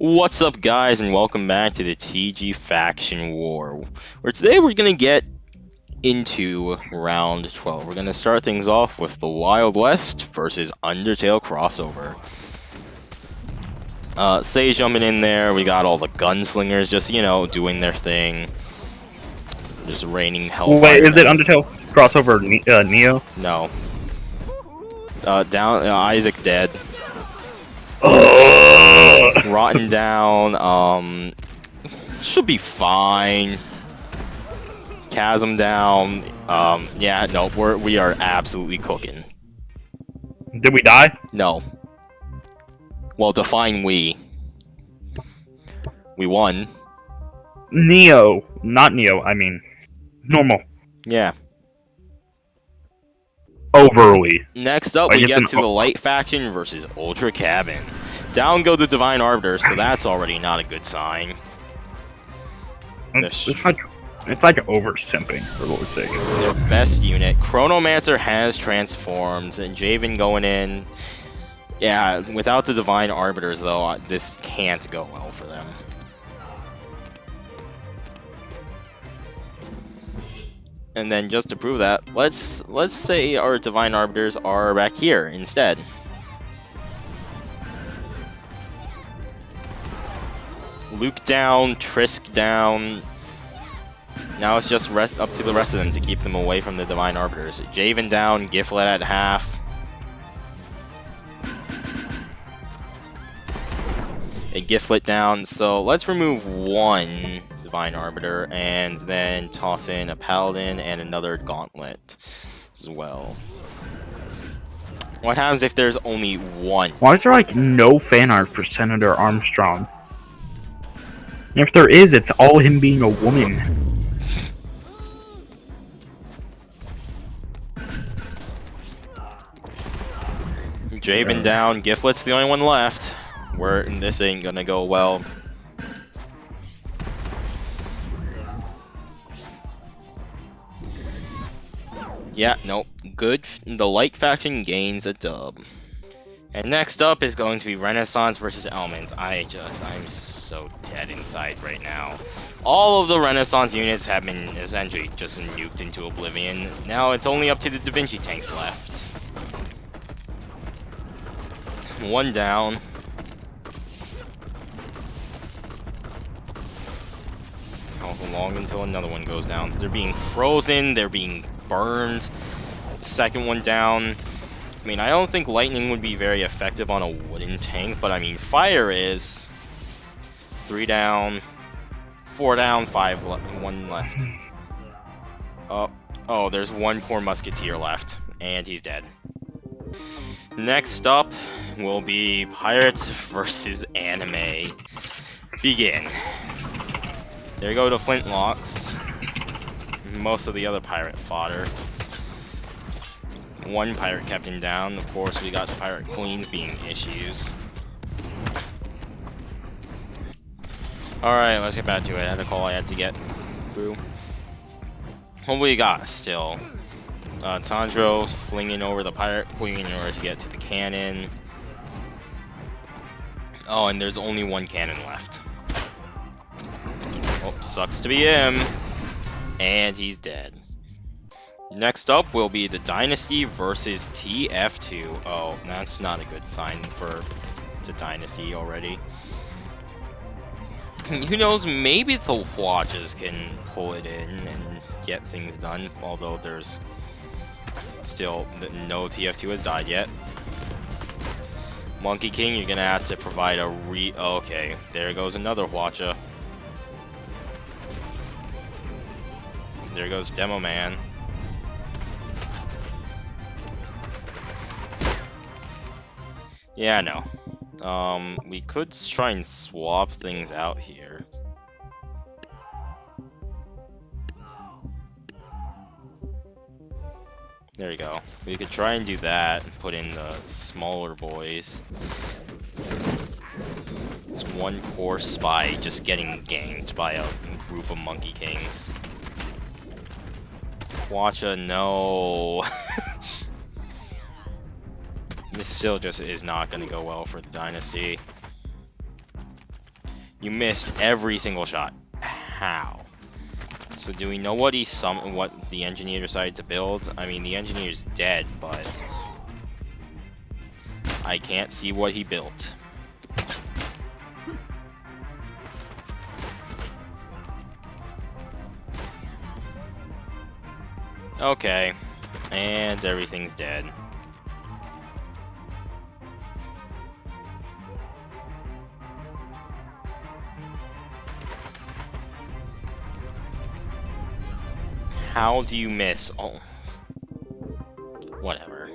What's up, guys, and welcome back to the TG Faction War, where today we're going to get into round 12. We're going to start things off with the Wild West versus Undertale crossover. Sage jumping in there, we got all the gunslingers just, doing their thing. Just raining hellfire. Wait, is it Undertale crossover Neo? No. Isaac dead. Rotten down, should be fine. Chasm down. Yeah, no, we are absolutely cooking. Did we die? No. Well, define we. We won. Neo, not Neo. I mean, normal. Yeah. Overly. Next up, we get to the Light Faction versus Ultra Cabin. Down go the Divine Arbiters, so that's already not a good sign. It's like over simping, for the Lord's sake. Their best unit. Chronomancer has transformed, and Javen going in. Yeah, without the Divine Arbiters, though, this can't go well for them. And then just to prove that, let's say our Divine Arbiters are back here instead. Luke down, Trisk down. Now it's just up to the rest of them to keep them away from the Divine Arbiters. Javen down, Giflet at half. A Giflet down, so let's remove one Divine Arbiter and then toss in a Paladin and another Gauntlet as well. What happens if there's only one? Why is there like no fan art for Senator Armstrong? And if there is, it's all him being a woman. Javen down, Giflet's the only one left. This ain't gonna go well. Yeah, nope. Good. The Light Faction gains a dub. And next up is going to be Renaissance versus Elements. I'm so dead inside right now. All of the Renaissance units have been essentially just nuked into oblivion. Now it's only up to the Da Vinci tanks left. One down. How long until another one goes down? They're being frozen, they're being burned. Second one down. I mean, I don't think lightning would be very effective on a wooden tank, but I mean, fire is. 3 down, 4 down, 1 left. Oh, there's one poor musketeer left, and he's dead. Next up will be Pirates versus Anime. Begin. There go the Flintlocks. Most of the other pirate fodder. One pirate captain down. Of course, we got the pirate queens being issues. Alright, let's get back to it. I had a call I had to get through. What we got still? Tanjiro flinging over the pirate queen in order to get to the cannon. Oh, and there's only one cannon left. Oh, sucks to be him. And he's dead. Next up will be the Dynasty versus TF2. Oh, that's not a good sign for the Dynasty already. Who knows, maybe the Watches can pull it in and get things done, although there's still no TF2 has died yet. Monkey King, you're gonna have to provide a okay, there goes another Watcha. There goes Demo Man. Yeah, no. We could try and swap things out here. There you go. We could try and do that and put in the smaller boys. It's one poor spy just getting ganked by a group of Monkey Kings. Watcha, no. This still just is not going to go well for the Dynasty. You missed every single shot. How? So do we know what what the engineer decided to build? I mean, the engineer's dead, but I can't see what he built. Okay, and everything's dead. How do you miss? Oh, whatever.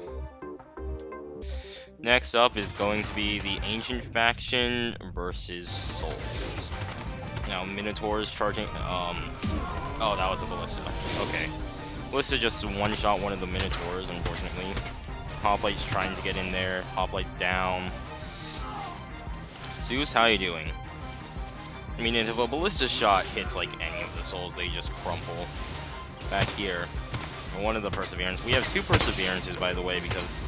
Next up is going to be the Ancient Faction versus Souls. Now, Minotaur's charging, oh, that was a Ballista. Okay. Ballista just one-shot one of the Minotaurs, unfortunately. Hoplite's trying to get in there. Hoplite's down. Zeus, how you doing? I mean, if a Ballista shot hits, like, any of the Souls, they just crumple. Back here, one of the Perseverance. We have 2 Perseverances, by the way, because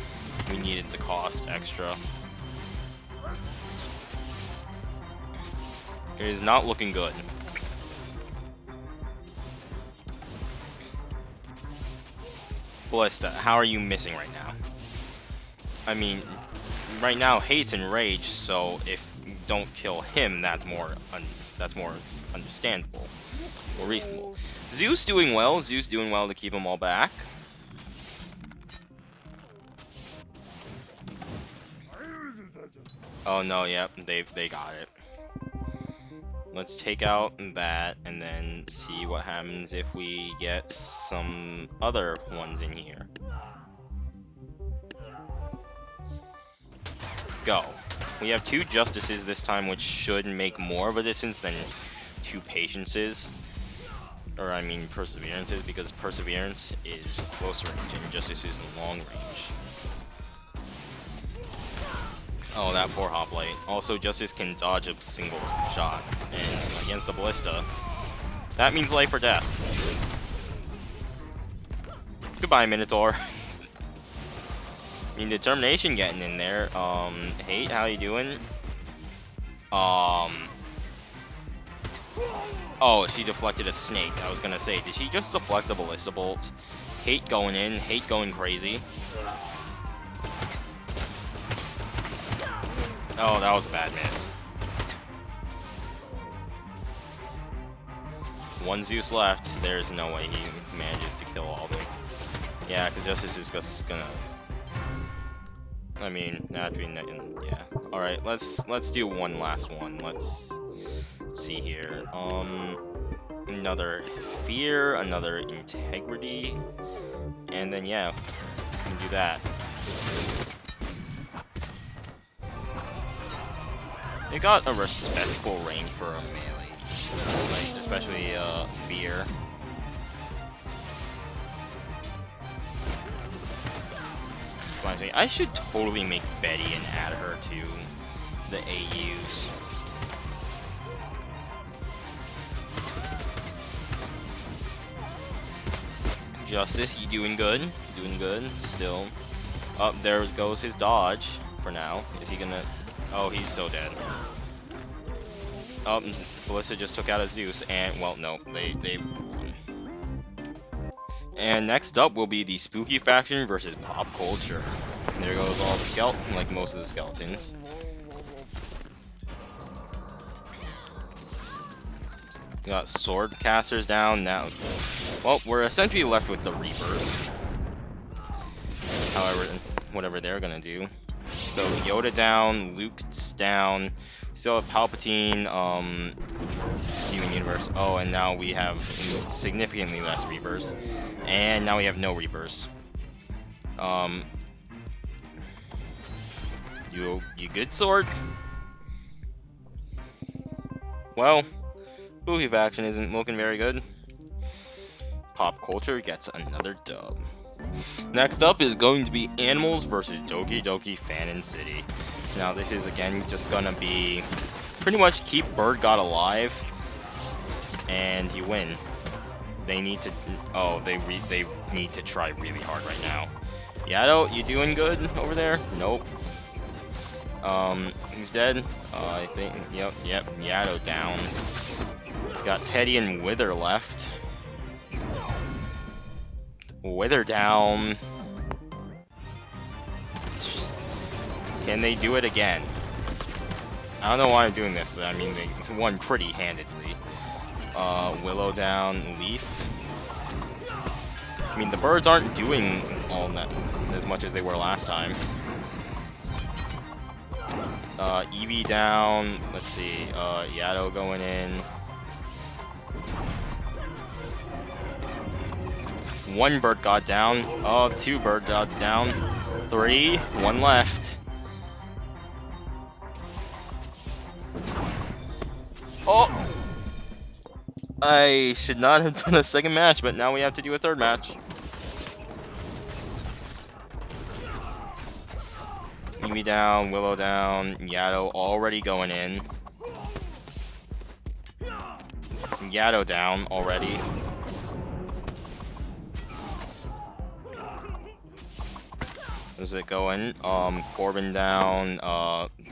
we needed the cost extra. It is not looking good. Ballista, how are you missing right now? I mean, right now Hate's in rage, so if you don't kill him, that's more understandable or reasonable. Zeus doing well. Zeus doing well to keep them all back. Oh no, yep, they got it. Let's take out that and then see what happens if we get some other ones in here. Go. We have 2 Justices this time, which should make more of a distance than 2 Patiences. Or, I mean, Perseverances, because Perseverance is close range and Justice is long range. Oh, that poor Hoplite. Also, Justice can dodge a single shot, and against a Ballista, that means life or death. Goodbye, Minotaur. I mean, Determination getting in there. Hate, how you doing? Oh, she deflected a snake. I was gonna say, did she just deflect a Ballista Bolt? Hate going in, Hate going crazy. Oh, that was a bad miss. 1 Zeus left. There's no way he manages to kill all of them. Yeah, because Justice is just gonna... I mean, naturally, yeah. All right, let's do one last one. Let's see here. Another fear, another integrity, and then yeah, we can do that. They got a respectable range for a melee, like especially fear. Reminds me, I should totally make Betty and add her to the AUs. Justice, you doing good? Doing good, still. Up there goes his dodge for now. Is he gonna... Oh, he's so dead. Oh, Ballista just took out a Zeus, and, well, no, they won. And next up will be the Spooky Faction versus Pop Culture. And there goes all the skeleton, like most of the skeletons. Got sword casters down now. Well, we're essentially left with the Reapers. However, whatever they're gonna do. So Yoda down, Luke's down. Still have Palpatine, Steven Universe. Oh, and now we have significantly less Reapers, and now we have no Reapers. You good, Sword? Well, Spooky Faction isn't looking very good. Pop Culture gets another dub. Next up is going to be Animals versus Doki Doki Fanon City. Now this is again just gonna be pretty much keep Bird God alive, and you win. They need to. Oh, they need to try really hard right now. Yato, you doing good over there? Nope. Who's dead? I think, yep, Yato down. Got Teddy and Wither left. Wither down. It's just, can they do it again? I don't know why I'm doing this. I mean, they won pretty handedly. Willow down, Leaf. I mean, the birds aren't doing all that as much as they were last time. Eevee down. Let's see. Yato going in. One bird god down. Oh, two bird gods down. Three. One left. Oh! I should not have done a second match, but now we have to do a third match. Eevee down, Willow down, Yato already going in. Yato down already. Is it going? Corbin down.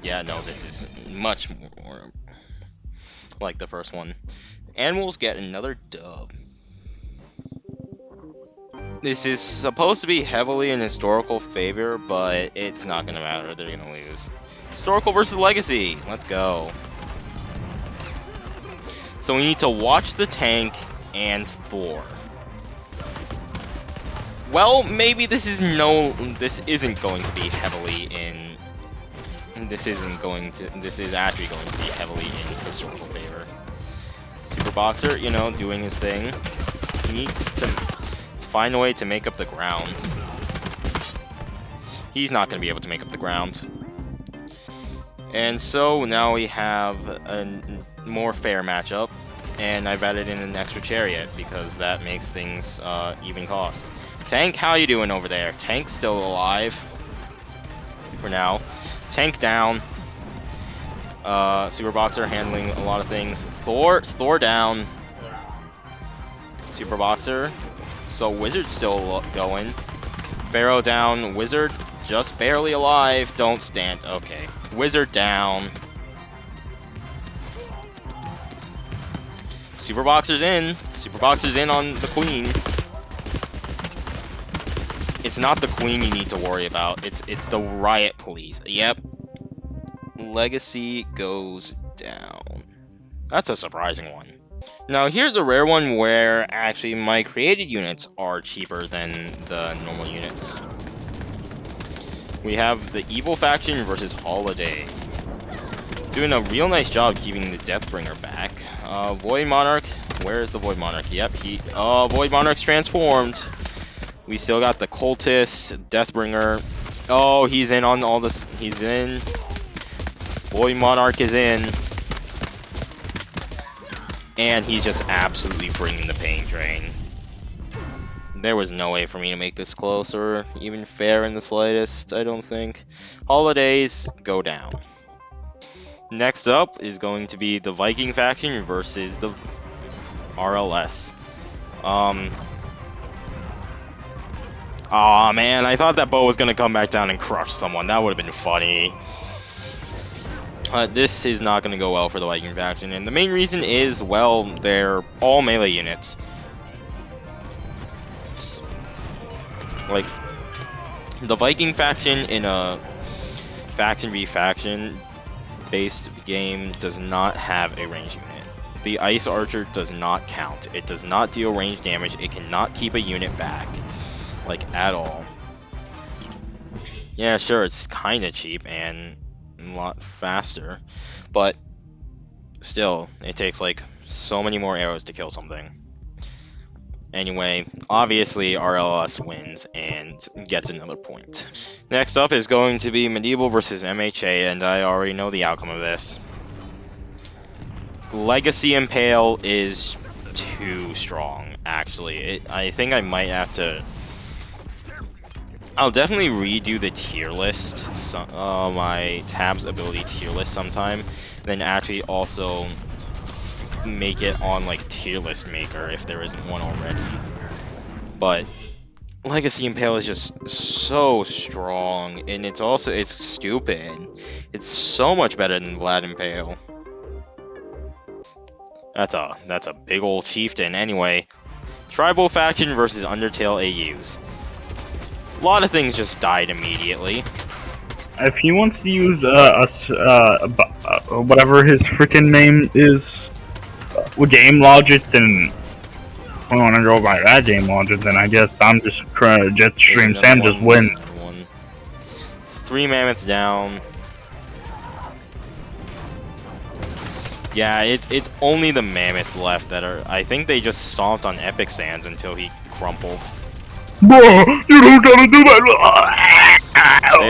Yeah, no, this is much more like the first one. And we'll get another dub. This is supposed to be heavily in historical favor, but it's not gonna matter. They're gonna lose. Historical versus legacy. Let's go. So we need to watch the tank and Thor. Well, maybe this isn't going to be heavily in. This is actually going to be heavily in historical favor. Super Boxer, you know, doing his thing. He needs to find a way to make up the ground. He's not going to be able to make up the ground. And so now we have a more fair matchup, and I've added in an extra chariot because that makes things even cost. Tank, how you doing over there? Tank's still alive for now. Tank down. Super Boxer handling a lot of things. Thor down. Super Boxer. So Wizard's still going. Pharaoh down. Wizard just barely alive. Don't stand. Okay. Wizard down. Super Boxer's in. Super Boxer's in on the Queen. It's not the Queen you need to worry about. It's the Riot Police. Yep. Legacy goes down. That's a surprising one. Now here's a rare one where actually my created units are cheaper than the normal units. We have the Evil Faction versus Holiday. Doing a real nice job keeping the Deathbringer back. Void Monarch, where is the Void Monarch? Yep, Void Monarch's transformed. We still got the Cultist, Deathbringer. Oh, he's in on all this. He's in. Void Monarch is in. And he's just absolutely bringing the pain train. There was no way for me to make this close or even fair in the slightest, I don't think. Holidays go down. Next up is going to be the Viking faction versus the RLS. Aw, man, I thought that bow was gonna come back down and crush someone. That would have been funny. This is not gonna go well for the Viking faction, and the main reason is, well, they're all melee units. Like, the Viking faction in a faction v faction based game does not have a range unit. The Ice Archer does not count. It does not deal range damage. It cannot keep a unit back. Like, at all. Yeah, sure, it's kinda cheap and a lot faster, but still, it takes like so many more arrows to kill something. Anyway, obviously RLS wins and gets another point. Next up is going to be Medieval versus MHA, and I already know the outcome of this. Legacy Impale is too strong, actually. I think I might have to... I'll definitely redo the tier list, my Tab's ability tier list sometime, then actually also make it on like tier list maker if there isn't one already. But Legacy Impale is just so strong, and it's stupid. It's so much better than Vlad Impale. That's a big old chieftain. Anyway, Tribal Faction versus Undertale AUs. A lot of things just died immediately. If he wants to use whatever his freaking name is, game logic, then I want to go by that game logic. Then I guess I'm just trying to Jetstream Sam just wins. 3 mammoths down. Yeah, it's only the mammoths left that are. I think they just stomped on Epic Sands until he crumpled. Bro, you don't gotta do that.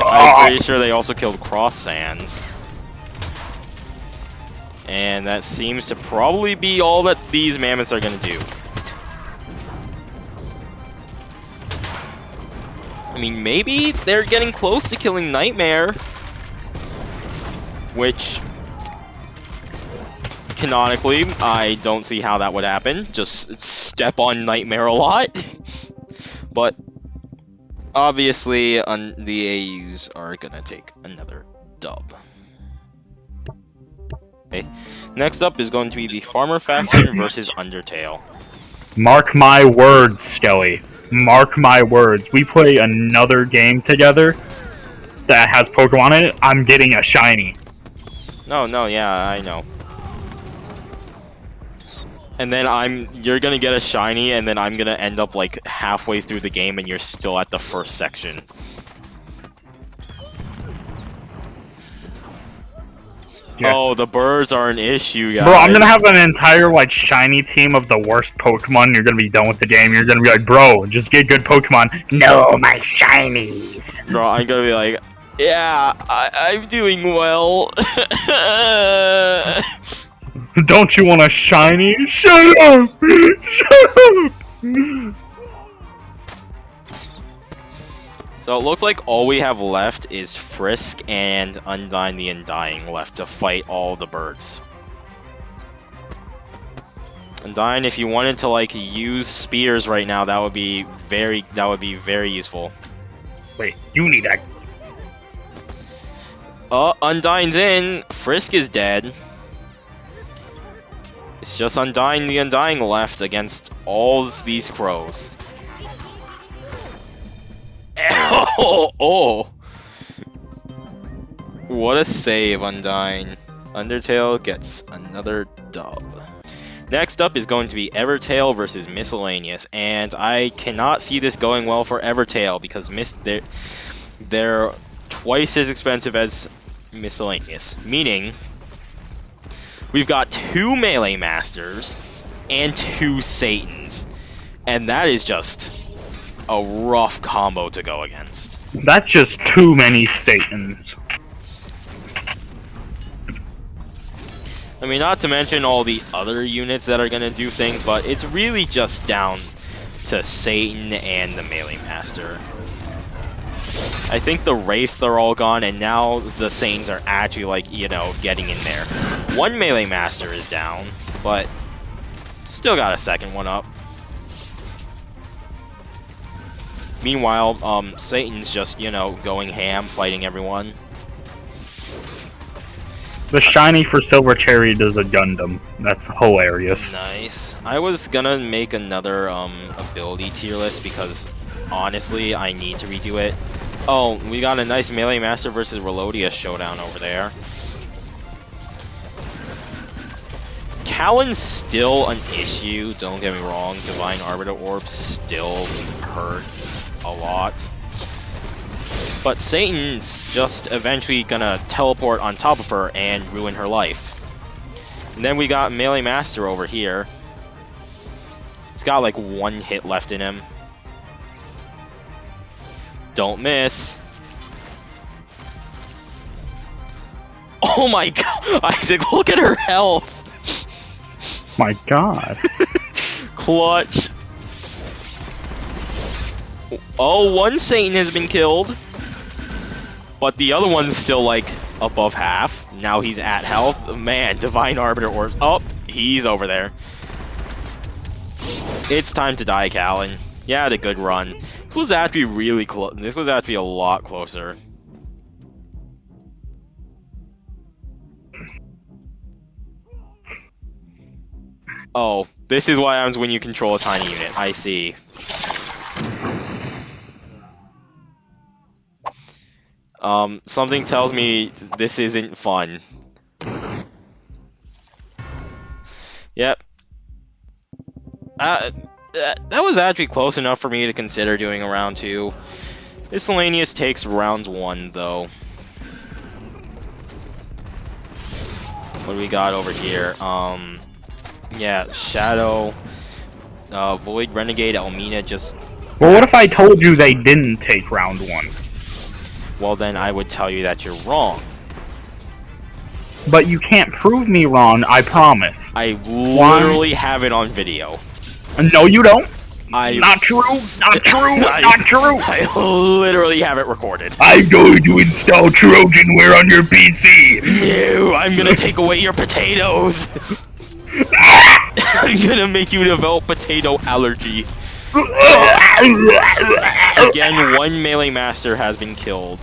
I'm pretty sure they also killed Cross Sands. And that seems to probably be all that these mammoths are gonna do. I mean, maybe they're getting close to killing Nightmare. Which, canonically, I don't see how that would happen. Just step on Nightmare a lot. But, obviously, the AUs are gonna take another dub. Okay. Next up is going to be the Farmer Faction versus Undertale. Mark my words, Skelly. Mark my words. We play another game together that has Pokemon in it. I'm getting a shiny. No, yeah, I know. And then you're gonna get a shiny, and then I'm gonna end up like halfway through the game, and you're still at the first section. Yeah. Oh, the birds are an issue, guys. Bro, I'm gonna have an entire like shiny team of the worst Pokemon. You're gonna be done with the game. You're gonna be like, bro, just get good Pokemon. No, my shinies. Bro, I'm gonna be like, yeah, I'm doing well. Don't you want a shiny? Shut up! Shut up! So it looks like all we have left is Frisk and Undyne the Undying left to fight all the birds. Undyne, if you wanted to like use spears right now, that would be very useful. Wait, you need that. Undyne's in. Frisk is dead. It's just Undyne the Undying left against all these crows. Oh! What a save, Undyne. Undertale gets another dub. Next up is going to be Evertail versus Miscellaneous, and I cannot see this going well for Evertail because they're twice as expensive as Miscellaneous, meaning we've got 2 Melee Masters and 2 Satans, and that is just a rough combo to go against. That's just too many Satans. I mean, not to mention all the other units that are gonna do things, but it's really just down to Satan and the Melee Master. I think the Wraiths are all gone, and now the Satans are actually, like, you know, getting in there. 1 Melee Master is down, but still got a second one up. Meanwhile, Satan's just, you know, going ham, fighting everyone. The shiny for Silver Cherry does a Gundam. That's hilarious. Nice. I was gonna make another ability tier list because honestly, I need to redo it. Oh, we got a nice Melee Master versus Relodia showdown over there. Callan's still an issue, don't get me wrong. Divine Arbiter Orbs still hurt a lot. But Satan's just eventually gonna teleport on top of her and ruin her life. And then we got Melee Master over here. He's got like 1 hit left in him. Don't miss. Oh my god, Isaac, look at her health! My god. Clutch. Oh, 1 Satan has been killed. But the other one's still, like, above half. Now he's at health. Man, Divine Arbiter Orbs. Oh, he's over there. It's time to die, Callan. Yeah, I had a good run. This was actually really close. This was actually a lot closer. Oh, this is what happens when you control a tiny unit. I see. Something tells me this isn't fun. Yep. That was actually close enough for me to consider doing a round 2. Miscellaneous takes round 1, though. What do we got over here? Yeah, Shadow, Void, Renegade, Elmina just... Well, what if I told you they didn't take round 1? Well, then I would tell you that you're wrong. But you can't prove me wrong, I promise. I literally have it on video. No, you don't. I... Not true, not true, not true. I literally have it recorded. I'm going to install Trojanware on your PC. No, I'm gonna take away your potatoes. I'm gonna make you develop potato allergy. Again, one melee master has been killed.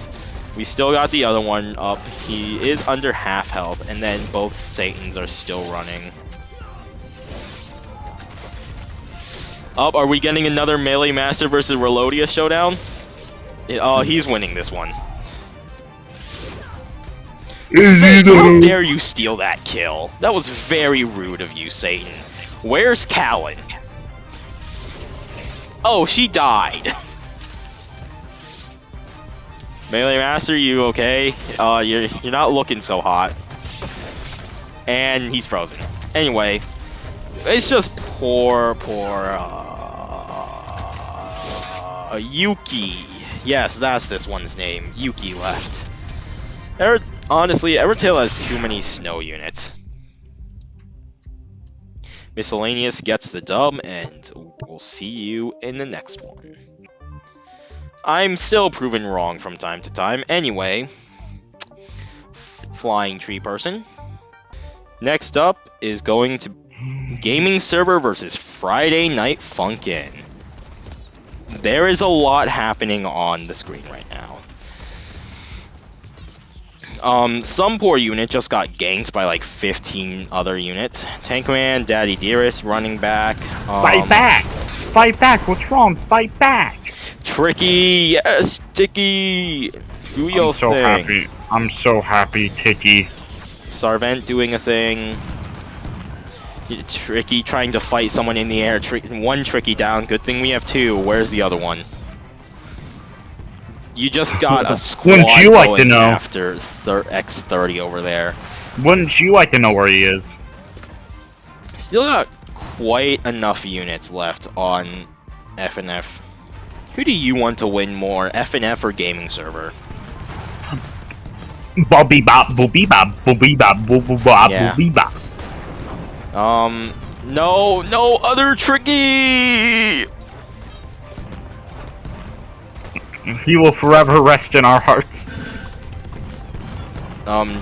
We still got the other one up. He is under half health, and then both Satans are still running. Up, are we getting another melee master versus Relodia showdown? Oh, he's winning this one. Satan, how dare you steal that kill? That was very rude of you, Satan. Where's Callan? Oh, she died. Melee Master, you okay? You're not looking so hot. And he's frozen. Anyway, it's just poor Yuki. Yes, that's this one's name. Yuki left. Honestly, Evertail has too many snow units. Miscellaneous gets the dub, and we'll see you in the next one. I'm still proven wrong from time to time. Anyway, Flying Tree Person. Next up is going to Gaming Server versus Friday Night Funkin'. There is a lot happening on the screen right now. Some poor unit just got ganked by like 15 other units. Tankman, Daddy Dearest running back. Fight back! Fight back! What's wrong? Fight back! Tricky, yes, Ticky! Do your thing. Happy. I'm so happy, Ticky. Sarvent doing a thing. Tricky trying to fight someone in the air. One Tricky down. Good thing we have 2. Where's the other one? You just got a squad Wouldn't you like to going know? after X30 over there. Wouldn't you like to know where he is? Still got quite enough units left on FNF. Who do you want to win more, FNF or Gaming Server? Bobby bop, boobie bop, boobie bop, boobie bop, Yeah. boobie bop. No other Tricky! He will forever rest in our hearts.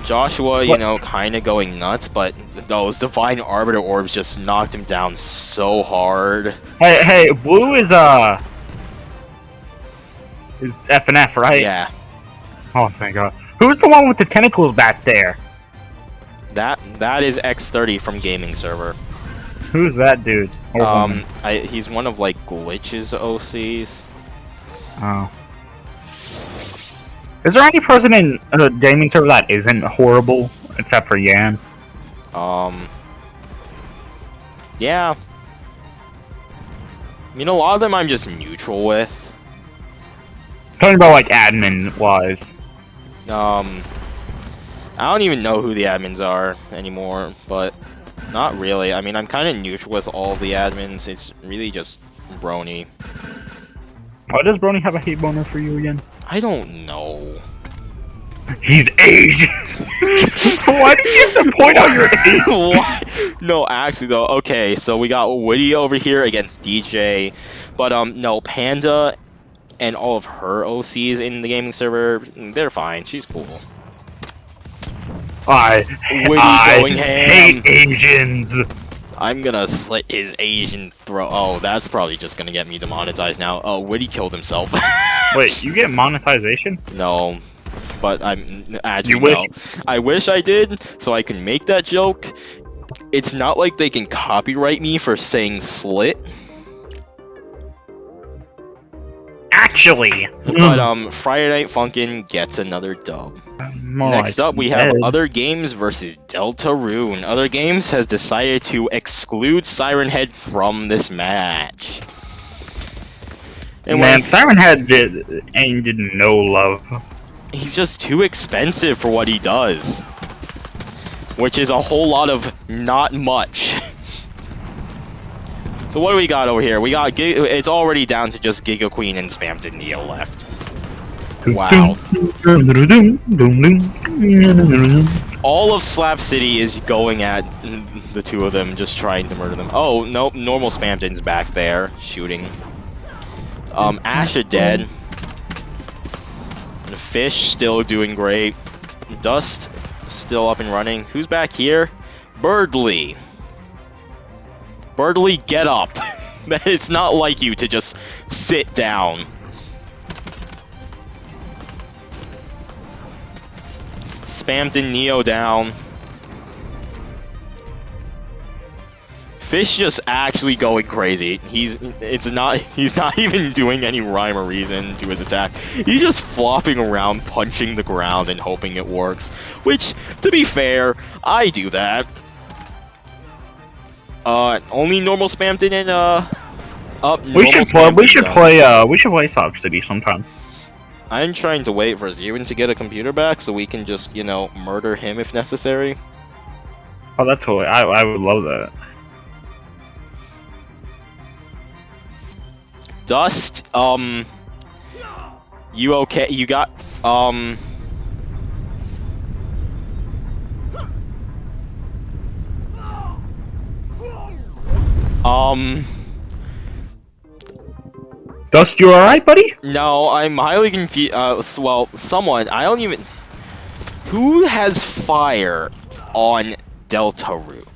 Joshua, you know, kind of going nuts, but those Divine Arbiter Orbs just knocked him down so hard. Hey, Blue is FNF, right? Yeah, Oh, thank God. Who's the one with the tentacles back there? that is X30 from Gaming Server. Who's that dude? Or woman? He's one of like Glitch's OCs. Oh. Is there any person in Gaming Server that isn't horrible, except for Yan? Yeah. I mean, a lot of them I'm just neutral with. Talking about like admin-wise. I don't even know who the admins are anymore, but not really. I mean, I'm kind of neutral with all the admins. It's really just Brony. Why does Brony have a hate boner for you again? I don't know. He's Asian! Why did you have to point out your age? Why? No, actually though, okay, so we got Woody over here against DJ, but no, Panda and all of her OCs in the Gaming Server, they're fine. She's cool. I Woody going ham. hate Asians! I'm gonna slit his Asian throat. Oh, that's probably just gonna get me demonetized now. Oh, Woody killed himself. Wait, you get monetization? No, but I'm actually You wish. no. I wish I did, so I can make that joke. It's not like they can copyright me for saying slit, Actually. but Friday Night Funkin' gets another dub. More Next like up, we have dead. Other Games versus Deltarune. Other Games has decided to exclude Siren Head from this match. And Man, when Siren Head did no love. he's just too expensive for what he does, which is a whole lot of not much. So what do we got over here? We got it's already down to just Giga Queen and Spamton Neo left. Wow. All of Slap City is going at the two of them, just trying to murder them. Oh, nope, normal Spamton's back there, shooting. Asha dead. Fish still doing great. Dust still up and running. Who's back here? Birdly. Birdly, get up. It's not like you to just sit down. Spamton Neo down. Fish just actually going crazy. He's not even doing any rhyme or reason to his attack. He's just flopping around, punching the ground and hoping it works. Which, to be fair, I do that. Only normal Spamton and up. We should play Slap City sometime. I'm trying to wait for Zewin to get a computer back so we can just, you know, murder him if necessary. Oh, that's totally. I would love that. Dust, you okay? You got, Dust, you alright, buddy? No, I'm highly confused, well, someone, I don't even... Who has fire on Deltarune?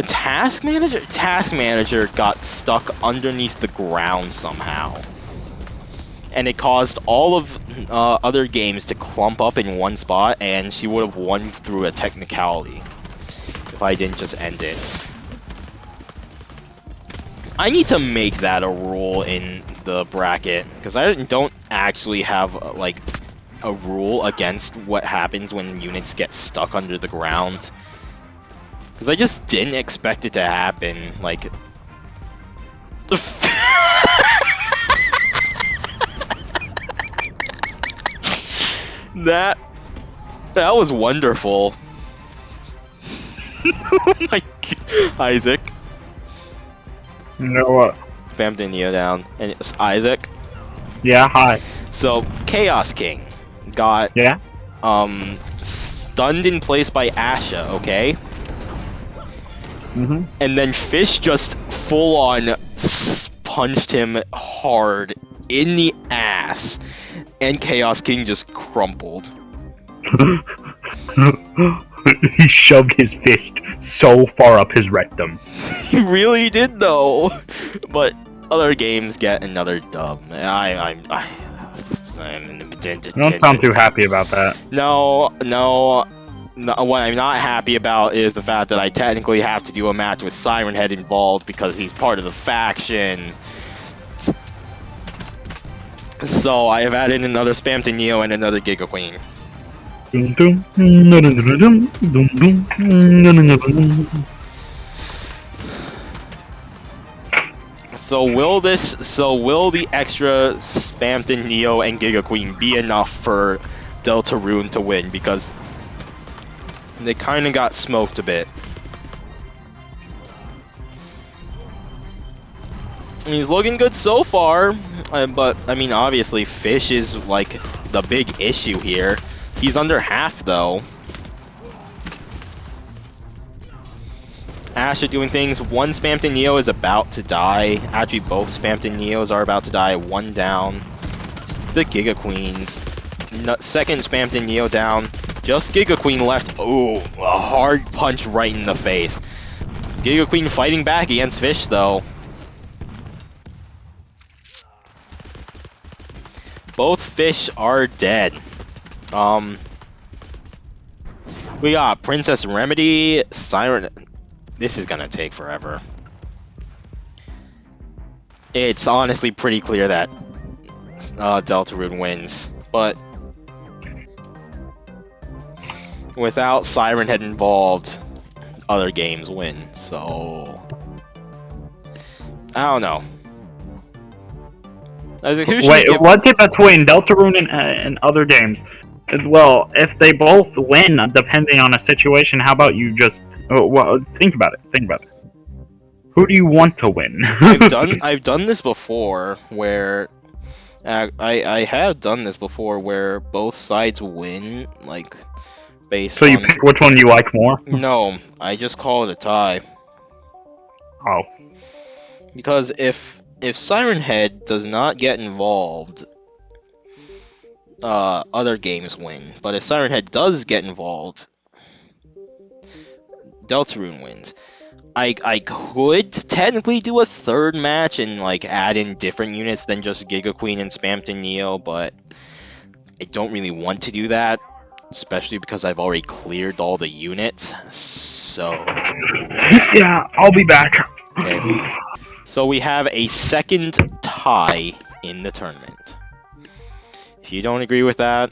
Task Manager? Task Manager got stuck underneath the ground somehow. And it caused all of other games to clump up in one spot, and she would have won through a technicality if I didn't just end it. I need to make that a rule in the bracket, because I don't actually have, like, a rule against what happens when units get stuck under the ground. Because I just didn't expect it to happen, like... That was wonderful. Oh my god. Isaac. You know what? Spamton Neo down. And it's Isaac. Yeah, hi. So, Chaos King got Yeah? stunned in place by Asha, okay? Mm-hmm. And then Fish just full-on punched him hard in the ass, and Chaos King just crumpled. He shoved his fist so far up his rectum. He really did, though. But other games get another dub. I'm You don't sound too happy about that. No, what I'm not happy about is the fact that I technically have to do a match with Siren Head involved because he's part of the faction. So I have added another Spamton Neo and another Giga Queen. So will the extra Spamton Neo and Giga Queen be enough for Deltarune to win? Because they kind of got smoked a bit. He's looking good so far, but I mean, obviously, Fish is like the big issue here. He's under half though. Asha doing things. One Spamton Neo is about to die. Actually, both Spamton Neos are about to die. One down. The Giga Queens. Second Spamton Neo down. Just Giga Queen left. Ooh, a hard punch right in the face. Giga Queen fighting back against Fish, though. Both Fish are dead. We got Princess Remedy, Siren. This is gonna take forever. It's honestly pretty clear that Deltarune wins, but without Siren Head involved, other games win. So I don't know. Wait, what's it between Deltarune and other games? Well, if they both win, depending on a situation, how about you just well, think about it. Think about it. Who do you want to win? I've done this before where I have done this before where both sides win, like based So on... you pick which one you like more? No, I just call it a tie. Oh. Because if Siren Head does not get involved, other games win. But if Siren Head does get involved, Deltarune wins. I could technically do a third match and like add in different units than just Giga Queen and Spamton Neo, but I don't really want to do that, especially because I've already cleared all the units. So yeah, I'll be back. Okay. So we have a second tie in the tournament. If you don't agree with that,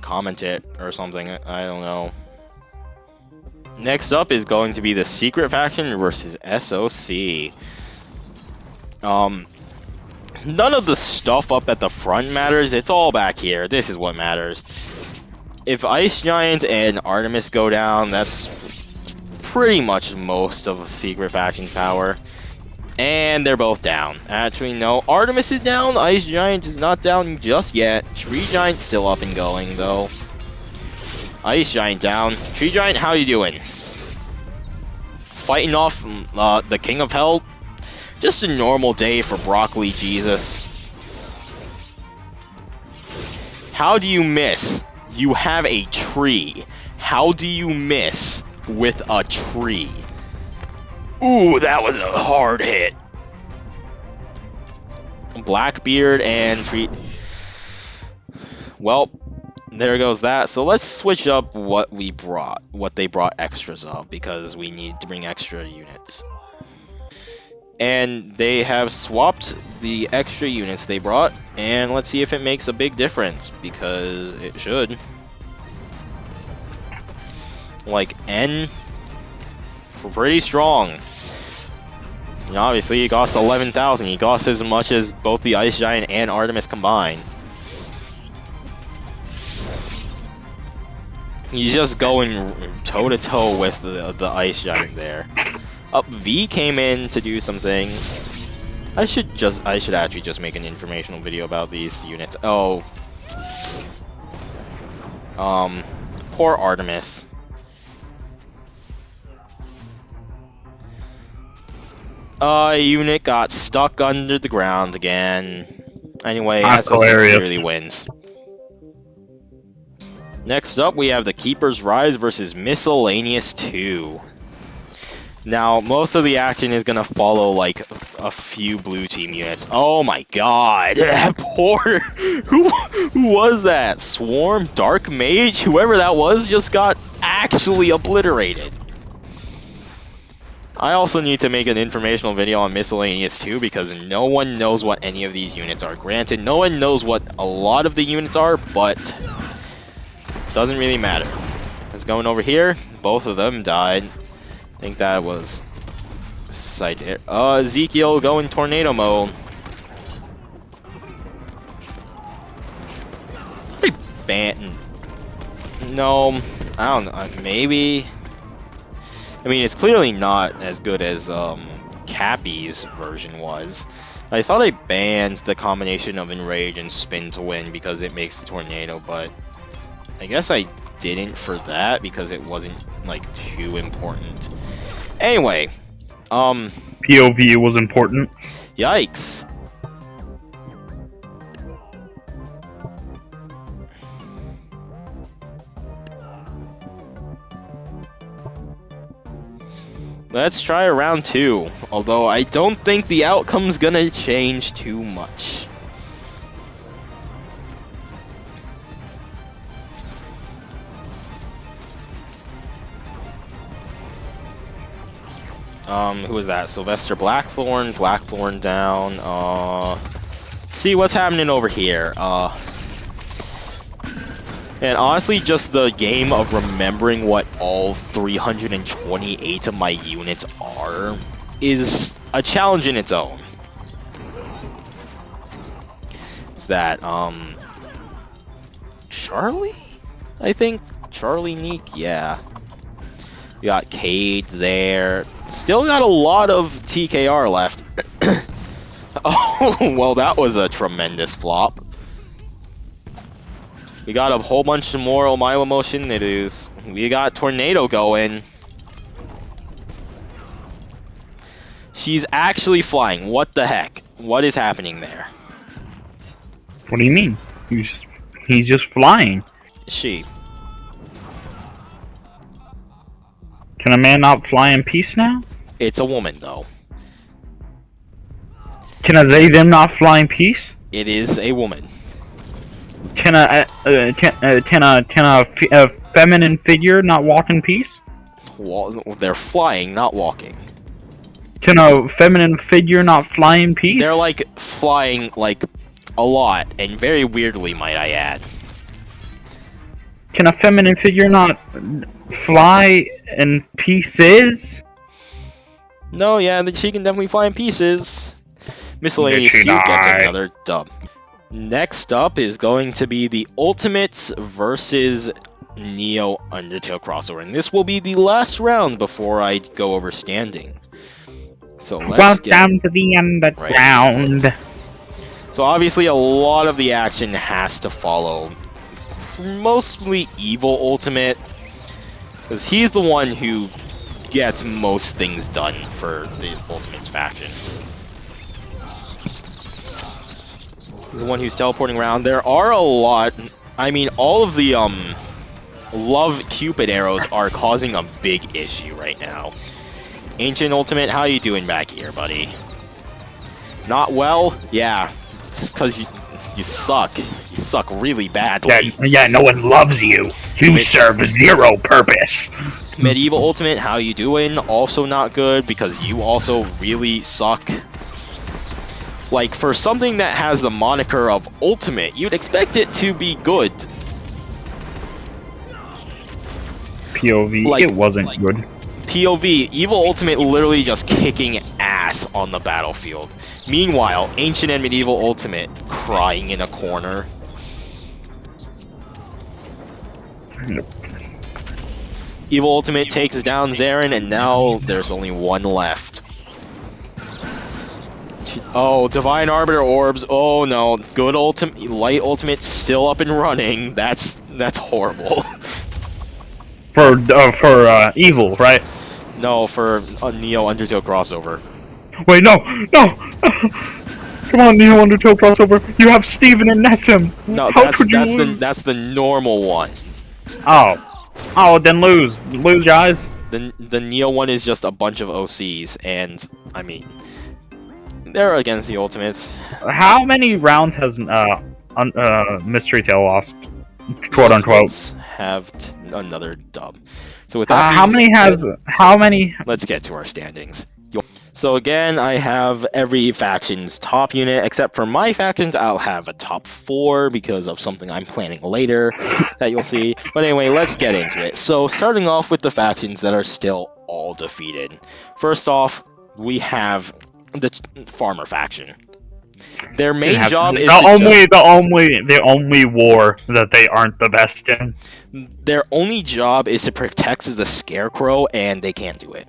comment it or something. I don't know. Next up is going to be the Secret Faction versus SOC. None of the stuff up at the front matters. It's all back here. This is what matters. If Ice Giant and Artemis go down, that's pretty much most of Secret Faction power. And they're both down. Actually, no. Artemis is down. Ice Giant is not down just yet. Tree Giant's still up and going, though. Ice Giant down. Tree Giant, how you doing? Fighting off the King of Hell. Just a normal day for Broccoli Jesus. How do you miss? You have a tree. How do you miss with a tree? Ooh, that was a hard hit. Blackbeard and Tree. Well, there goes that. So let's switch up what they brought extras of, because we need to bring extra units. And they have swapped the extra units they brought, and let's see if it makes a big difference, because it should. Like, N, pretty strong. And obviously, he costs 11,000. He costs as much as both the Ice Giant and Artemis combined. He's just going toe-to-toe with the Ice Giant there. V came in to do some things. I should actually just make an informational video about these units. Oh. Poor Artemis. Unit got stuck under the ground again. Anyway, SOC clearly wins. Next up, we have the Keeper's Rise versus Miscellaneous 2. Now, most of the action is gonna follow like a few blue team units. Oh my god, that poor who was that? Swarm, Dark Mage, whoever that was, just got actually obliterated. I also need to make an informational video on Miscellaneous 2 because no one knows what any of these units are. Granted, no one knows what a lot of the units are, but doesn't really matter. It's going over here. Both of them died. I think that was Ezekiel going tornado mode. No, I don't know. Maybe. I mean, it's clearly not as good as Cappy's version was. I thought I banned the combination of Enrage and Spin to win because it makes the tornado, but I guess I didn't for that because it wasn't like too important. Anyway, POV was important. Yikes. Let's try round 2. Although I don't think the outcome's gonna change too much. Who is that? Sylvester Blackthorn. Blackthorn down. See what's happening over here. And honestly, just the game of remembering what all 328 of my units are is a challenge in its own. Is that, Charlie? I think? Charlie Neek? Yeah. We got Cade there. Still got a lot of TKR left. Oh, well, that was a tremendous flop. We got a whole bunch more Omaewa Motion Nidus. We got Tornado going. She's actually flying. What the heck? What is happening there? What do you mean? He's just flying. She. Can a man not fly in peace now? It's a woman, though. Can a they them not fly in peace? It is a woman. Can a feminine figure not walk in peace? They're flying, not walking. Can a feminine figure not fly in peace? They're like flying like a lot, and very weirdly, might I add. Can a feminine figure not fly in pieces? No, yeah, she can definitely fly in pieces. Miscellaneous Suit gets another dub. Next up is going to be the Ultimates versus Neo Undertale crossover, and this will be the last round before I go over standings. So let's get down to the underground. Right. So obviously a lot of the action has to follow mostly Evil Ultimate, because he's the one who gets most things done for the Ultimates faction. He's the one who's teleporting around. There are a lot. I mean, all of the Love Cupid arrows are causing a big issue right now. Ancient Ultimate, how you doing back here, buddy? Not well? Yeah, it's because you suck. You suck really badly. Yeah, no one loves you. You serve zero purpose. Medieval Ultimate, how you doing? Also not good, because you also really suck. Like, for something that has the moniker of Ultimate, you'd expect it to be good. POV, like, it wasn't good. POV, Evil Ultimate literally just kicking ass on the battlefield. Meanwhile, Ancient and Medieval Ultimate crying in a corner. Evil Ultimate takes down Zarin, and now there's only one left. Oh, Divine Arbiter Orbs. Oh no, good Ultimate, Light Ultimate still up and running. That's horrible. For Evil, right? No, for a Neo Undertale crossover. Wait, no! Come on, Neo Undertale crossover. You have Steven and Nessim. No, that's the normal one. Oh, then lose, guys. The Neo one is just a bunch of OCs, and I mean, they're against the Ultimates. How many rounds has Mystery Tail lost? Quote unquote. Have another dub. So with that, how many? Let's get to our standings. So again, I have every faction's top unit, except for my factions, I'll have a top 4 because of something I'm planning later that you'll see. But anyway, let's get into it. So starting off with the factions that are still all defeated. First off, we have the Farmer faction. Their main job is the only war that they aren't the best in. Their only job is to protect the Scarecrow, and they can't do it.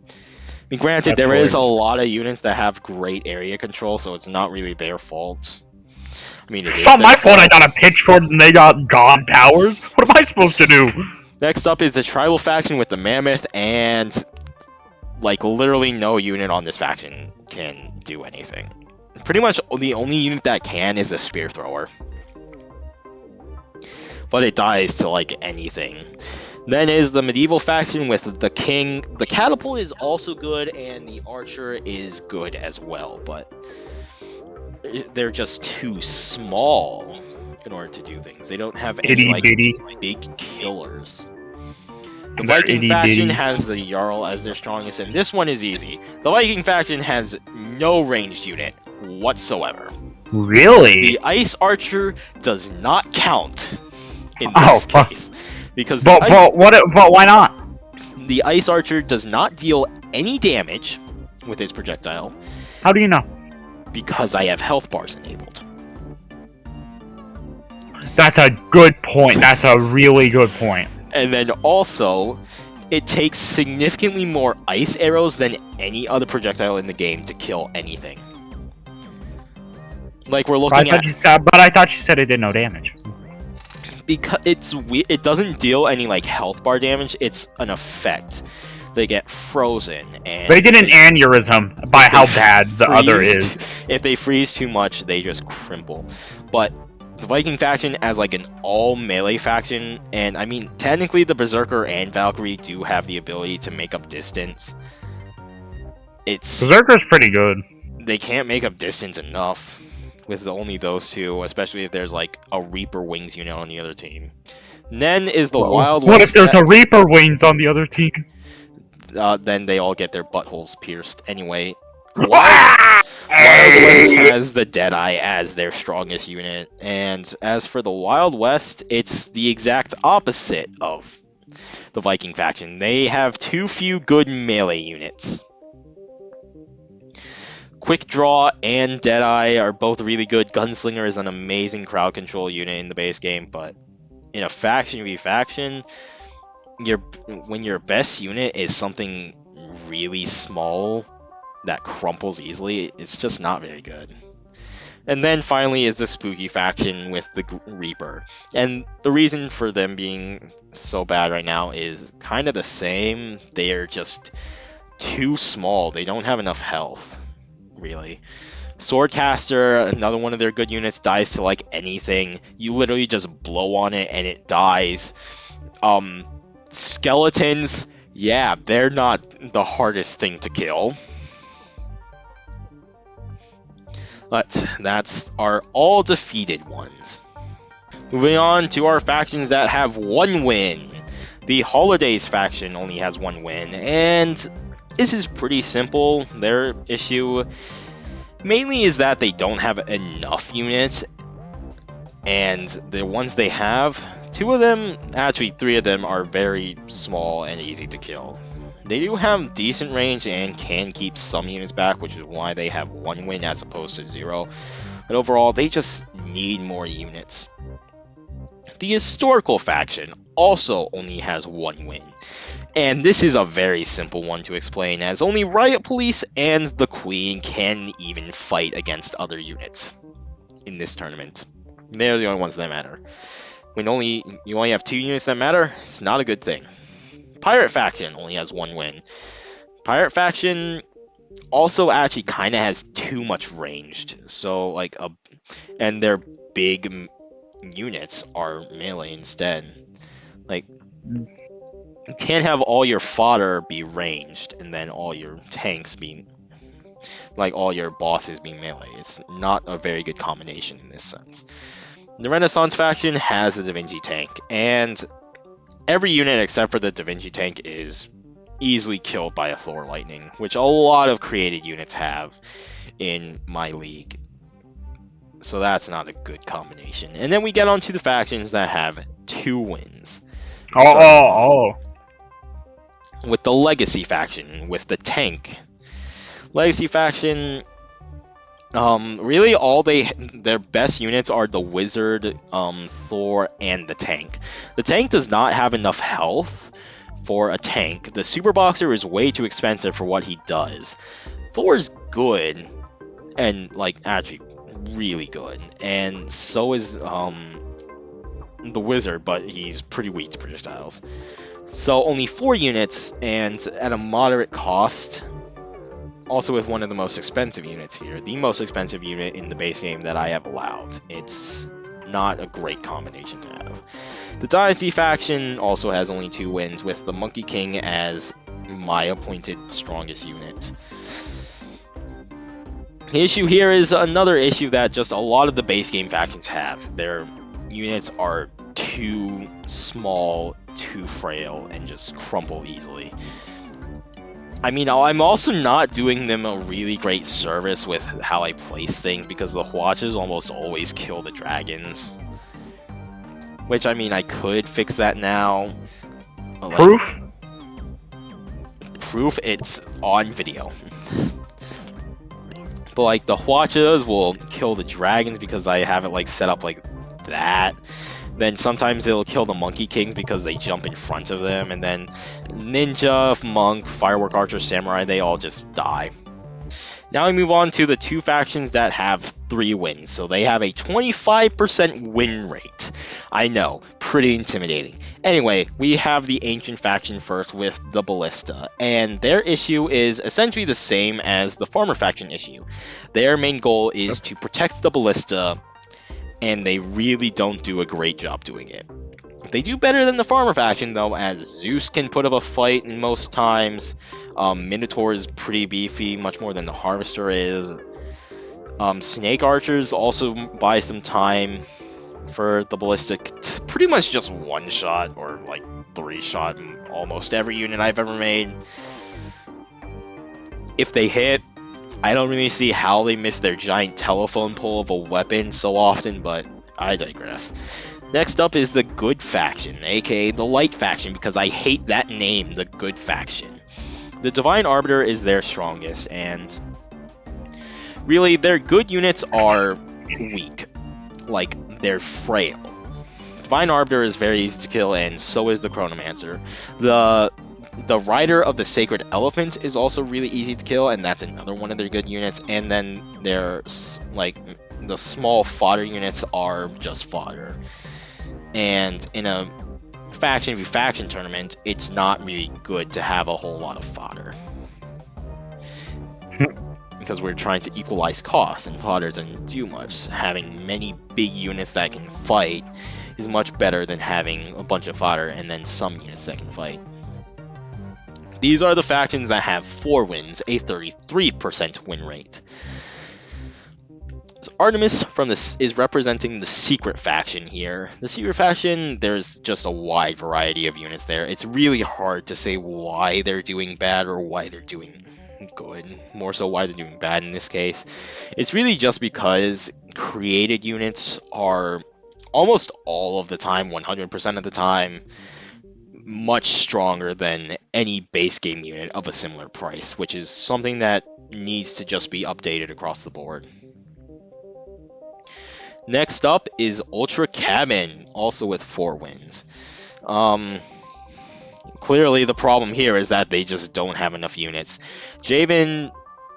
I mean, granted, there is a lot of units that have great area control, so it's not really their fault. I mean, it's not my fault I got a pitchfork and they got god powers. What am I supposed to do? Next up is the Tribal faction with the Mammoth, and like literally no unit on this faction can do anything. Pretty much the only unit that can is the Spear Thrower. But it dies to like anything. Then is the medieval faction with the king. The catapult is also good, and the archer is good as well, but they're just too small in order to do things. They don't have any Itty like bitty. big killers. The They're Viking itty faction bitty. has the Jarl as their strongest, and this one is easy. The Viking faction has no ranged unit whatsoever. Really? The Ice Archer does not count in Oh, this fuck. case because But why not? the Ice Archer does not deal any damage with his projectile How do you know? because I have health bars enabled. That's a good point. That's a really good point. And then also, it takes significantly more ice arrows than any other projectile in the game to kill anything. Like we're looking at, But I thought you said it did no damage. because it doesn't deal any like health bar damage. It's an effect. They get frozen, and They get an aneurysm by how bad the other is. If they freeze too much, they just crimple. But the Viking faction as like an all melee faction, and I mean technically the Berserker and Valkyrie do have the ability to make up distance. Berserker's pretty good. They can't make up distance enough with only those two, especially if there's like a Reaper Wings unit on the other team. Then is the Wild West. What if there's a Reaper Wings on the other team? Then they all get their buttholes pierced. Anyway, Wild West has the Deadeye as their strongest unit, and as for the Wild West, it's the exact opposite of the Viking faction. They have too few good melee units. Quick Draw and Deadeye are both really good. Gunslinger is an amazing crowd control unit in the base game, but in a faction v faction, when your best unit is something really small that crumples easily, it's just not very good. And then finally is the Spooky faction with the Reaper. And the reason for them being so bad right now is kind of the same. They're just too small. They don't have enough health, really. Swordcaster, another one of their good units, dies to like anything. You literally just blow on it and it dies. Skeletons, yeah, they're not the hardest thing to kill. But that's our all defeated ones. Moving on to our factions that have one win. The Holidays faction only has one win, and this is pretty simple. Their issue mainly is that they don't have enough units, and the ones they have, three of them are very small and easy to kill. They do have decent range and can keep some units back, which is why they have one win as opposed to 0. But overall, they just need more units. The Historical faction also only has one win. And this is a very simple one to explain, as only Riot Police and the Queen can even fight against other units in this tournament. They're the only ones that matter. When you only have 2 units that matter, it's not a good thing. Pirate faction only has one win. Pirate faction also actually kind of has too much ranged, so and their big units are melee instead. Like, you can't have all your fodder be ranged and then all your tanks be all your bosses be melee. It's not a very good combination in this sense. The Renaissance faction has the Da Vinci tank, and every unit except for the Da Vinci tank is easily killed by a Thor Lightning, which a lot of created units have in my league. So that's not a good combination. And then we get onto the factions that have 2 wins. With the Legacy faction, with the tank. Legacy faction, really all their best units are the Wizard, Thor, and the tank. The tank does not have enough health for a tank. The Super Boxer is way too expensive for what he does. Thor's good, and actually really good, and so is the Wizard, but he's pretty weak to projectiles. So only 4 units, and at a moderate cost. Also with one of the most expensive units here, the most expensive unit in the base game that I have allowed. It's not a great combination to have. The Dynasty faction also has only 2 wins, with the Monkey King as my appointed strongest unit. The issue here is another issue that just a lot of the base game factions have. Their units are too small, too frail, and just crumble easily. I mean, I'm also not doing them a really great service with how I place things, because the Hwatches almost always kill the dragons. Which, I mean, I could fix that now. Like, Proof? Proof, it's on video. But like, the Hwatches will kill the dragons because I have it like set up like that. Then sometimes it'll kill the Monkey Kings because they jump in front of them, and then Ninja, Monk, Firework Archer, Samurai, they all just die. Now we move on to the 2 factions that have 3 wins. So they have a 25% win rate. I know, pretty intimidating. Anyway, we have the Ancient faction first with the Ballista, and their issue is essentially the same as the Farmer faction issue. Their main goal is to protect the Ballista, and they really don't do a great job doing it. They do better than the Farmer faction, though, as Zeus can put up a fight in most times. Minotaur is pretty beefy, much more than the Harvester is. Snake Archers also buy some time for the Ballistic to pretty much just one-shot, or like 3-shot almost every unit I've ever made. If they hit, I don't really see how they miss their giant telephone pole of a weapon so often, but I digress. Next up is the Good faction, aka the Light faction, because I hate that name, the Good faction. The Divine Arbiter is their strongest, and really, their good units are weak. Like, they're frail. Divine Arbiter is very easy to kill, and so is the Chronomancer. The Rider of the Sacred Elephant is also really easy to kill, and that's another one of their good units. And then their, like, the small fodder units are just fodder. And in a faction v faction tournament, it's not really good to have a whole lot of fodder. Because we're trying to equalize costs, and fodder doesn't do much. Having many big units that can fight is much better than having a bunch of fodder and then some units that can fight. These are the factions that have 4 wins, a 33% win rate. So Artemis from this is representing the Secret faction here. The Secret faction, there's just a wide variety of units there. It's really hard to say why they're doing bad or why they're doing good. More so why they're doing bad in this case. It's really just because created units are almost all of the time, 100% of the time, much stronger than any base game unit of a similar price, which is something that needs to just be updated across the board. Next up is Ultra Cabin, also with 4 wins. Clearly the problem here is that they just don't have enough units. Javen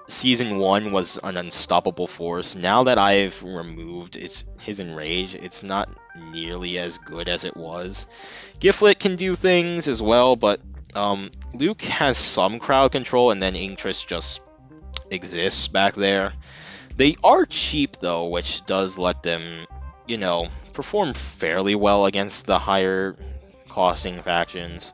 Season 1 was an unstoppable force. Now that I've removed his Enrage, it's not nearly as good as it was. Giflet can do things as well, but Luke has some crowd control, and then Inktrist just exists back there. They are cheap, though, which does let them, you know, perform fairly well against the higher costing factions.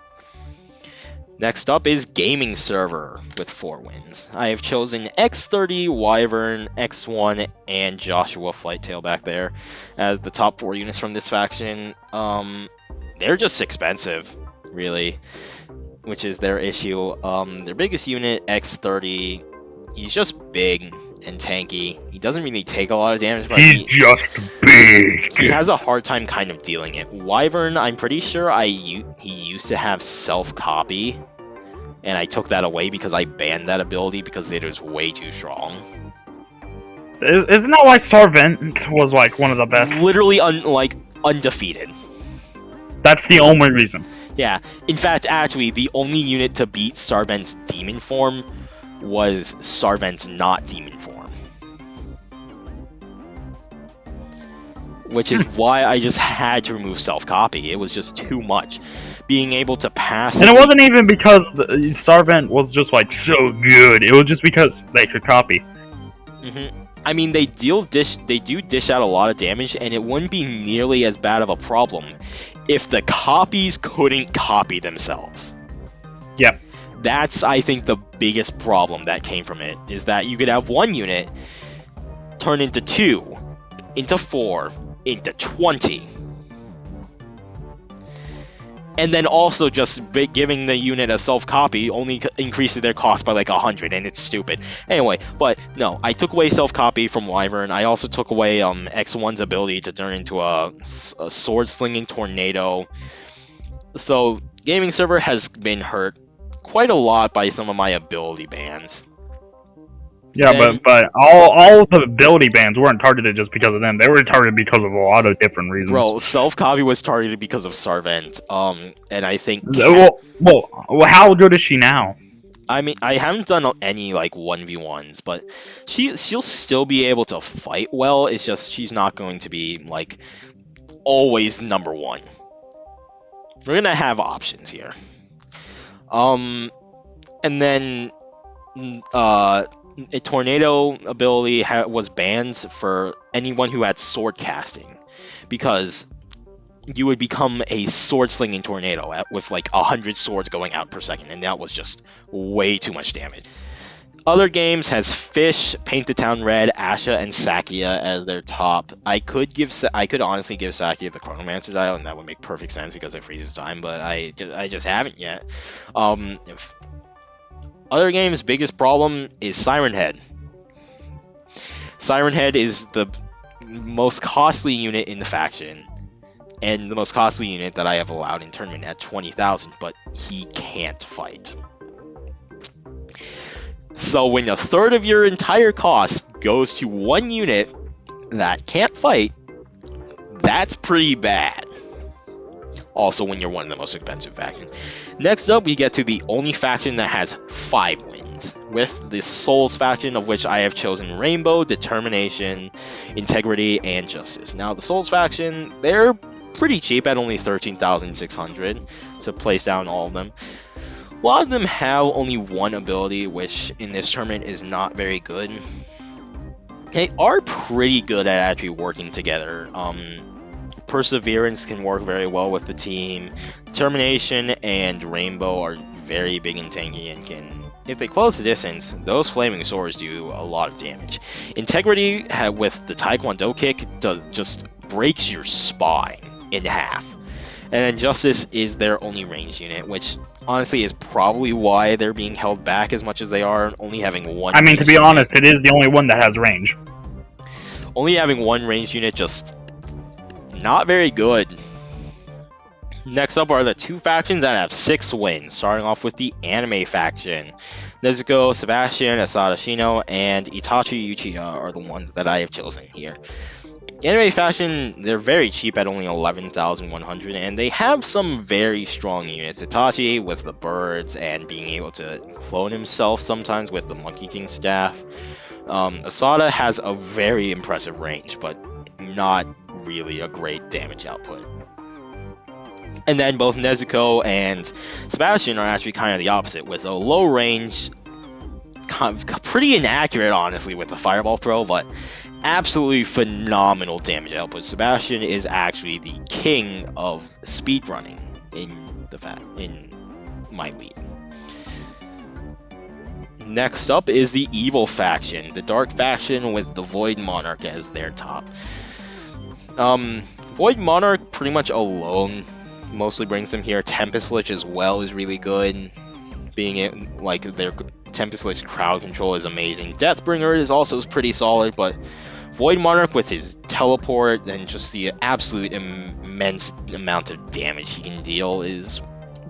Next up is Gaming Server with 4 wins. I have chosen X30, Wyvern, X1, and Joshua Flighttail back there as the top 4 units from this faction. They're just expensive, really, which is their issue. Their biggest unit, X30, he's just big and tanky. He doesn't really take a lot of damage, but he's just big. He has a hard time kind of dealing it. Wyvern, I'm pretty sure he used to have self-copy, and I took that away because I banned that ability because it was way too strong. Isn't that why Sarvent was like one of the best? Literally undefeated. That's the only reason. Yeah. In fact, actually, the only unit to beat Sarvent's demon form was Sarvent's not demon form. Which is why I just had to remove self-copy. It was just too much. Being able to pass... And it wasn't even because Sarvent was just like so good. It was just because they could copy. I mean, they do dish out a lot of damage, and it wouldn't be nearly as bad of a problem if the copies couldn't copy themselves. Yep. That's, I think, the biggest problem that came from it, is that you could have one unit turn into 2, into 4, into 20. And then also just giving the unit a self-copy only increases their cost by like 100, and it's stupid. Anyway, but no, I took away self-copy from Wyvern. I also took away X1's ability to turn into a sword-slinging tornado. So, Gaming Server has been hurt quite a lot by some of my ability bans. Yeah, And- but all of the ability bans weren't targeted just because of them. They were targeted because of a lot of different reasons. Bro, self-copy was targeted because of Sarvent. And I think... Well, how good is she now? I mean, I haven't done any, like, 1v1s, but she'll still be able to fight well. It's just she's not going to be, like, always number 1. We're gonna have options here. And then... a tornado ability was banned for anyone who had sword casting, because you would become a sword-slinging tornado with like 100 swords going out per second, and that was just way too much damage. Other games has Fish, Paint the Town Red, Asha, and Sakia as their top. I could honestly give Sakia the Chronomancer dial, and that would make perfect sense because it freezes time, but I just haven't yet. Other games' biggest problem is Siren Head. Siren Head is the most costly unit in the faction, and the most costly unit that I have allowed in tournament at 20,000, but he can't fight. So when a third of your entire cost goes to one unit that can't fight, that's pretty bad. Also, when you're one of the most expensive factions. Next up, we get to the only faction that has 5 wins, with the Souls faction, of which I have chosen Rainbow, Determination, Integrity, and Justice. Now, the Souls faction, they're pretty cheap at only 13,600 to place down all of them. A lot of them have only one ability, which in this tournament is not very good. They are pretty good at actually working together. Perseverance can work very well with the team. Determination and Rainbow are very big and tanky and can, if they close the distance, those flaming swords do a lot of damage. Integrity with the Taekwondo kick just breaks your spine in half. And then Justice is their only ranged unit, which honestly is probably why they're being held back as much as they are, only having one. I mean, to be honest, it is the only one that has range. Only having one ranged unit just not very good. Next up are the 2 factions that have 6 wins, starting off with the anime faction. Nezuko, Sebastian, Asada Shino, and Itachi Uchiha are the ones that I have chosen here. The anime faction, they're very cheap at only 11,100, and they have some very strong units. Itachi with the birds and being able to clone himself sometimes with the Monkey King staff. Asada has a very impressive range, but not really a great damage output. And then both Nezuko and Sebastian are actually kind of the opposite, with a low range, kind of pretty inaccurate honestly with the fireball throw, but absolutely phenomenal damage output. Sebastian is actually the king of speedrunning in my league. Next up is the evil faction, the dark faction with the Void Monarch as their top. Void Monarch pretty much alone mostly brings them here. Tempest Lich as well is really good. Being like their Tempest Lich crowd control is amazing. Deathbringer is also pretty solid, but Void Monarch with his teleport and just the absolute immense amount of damage he can deal is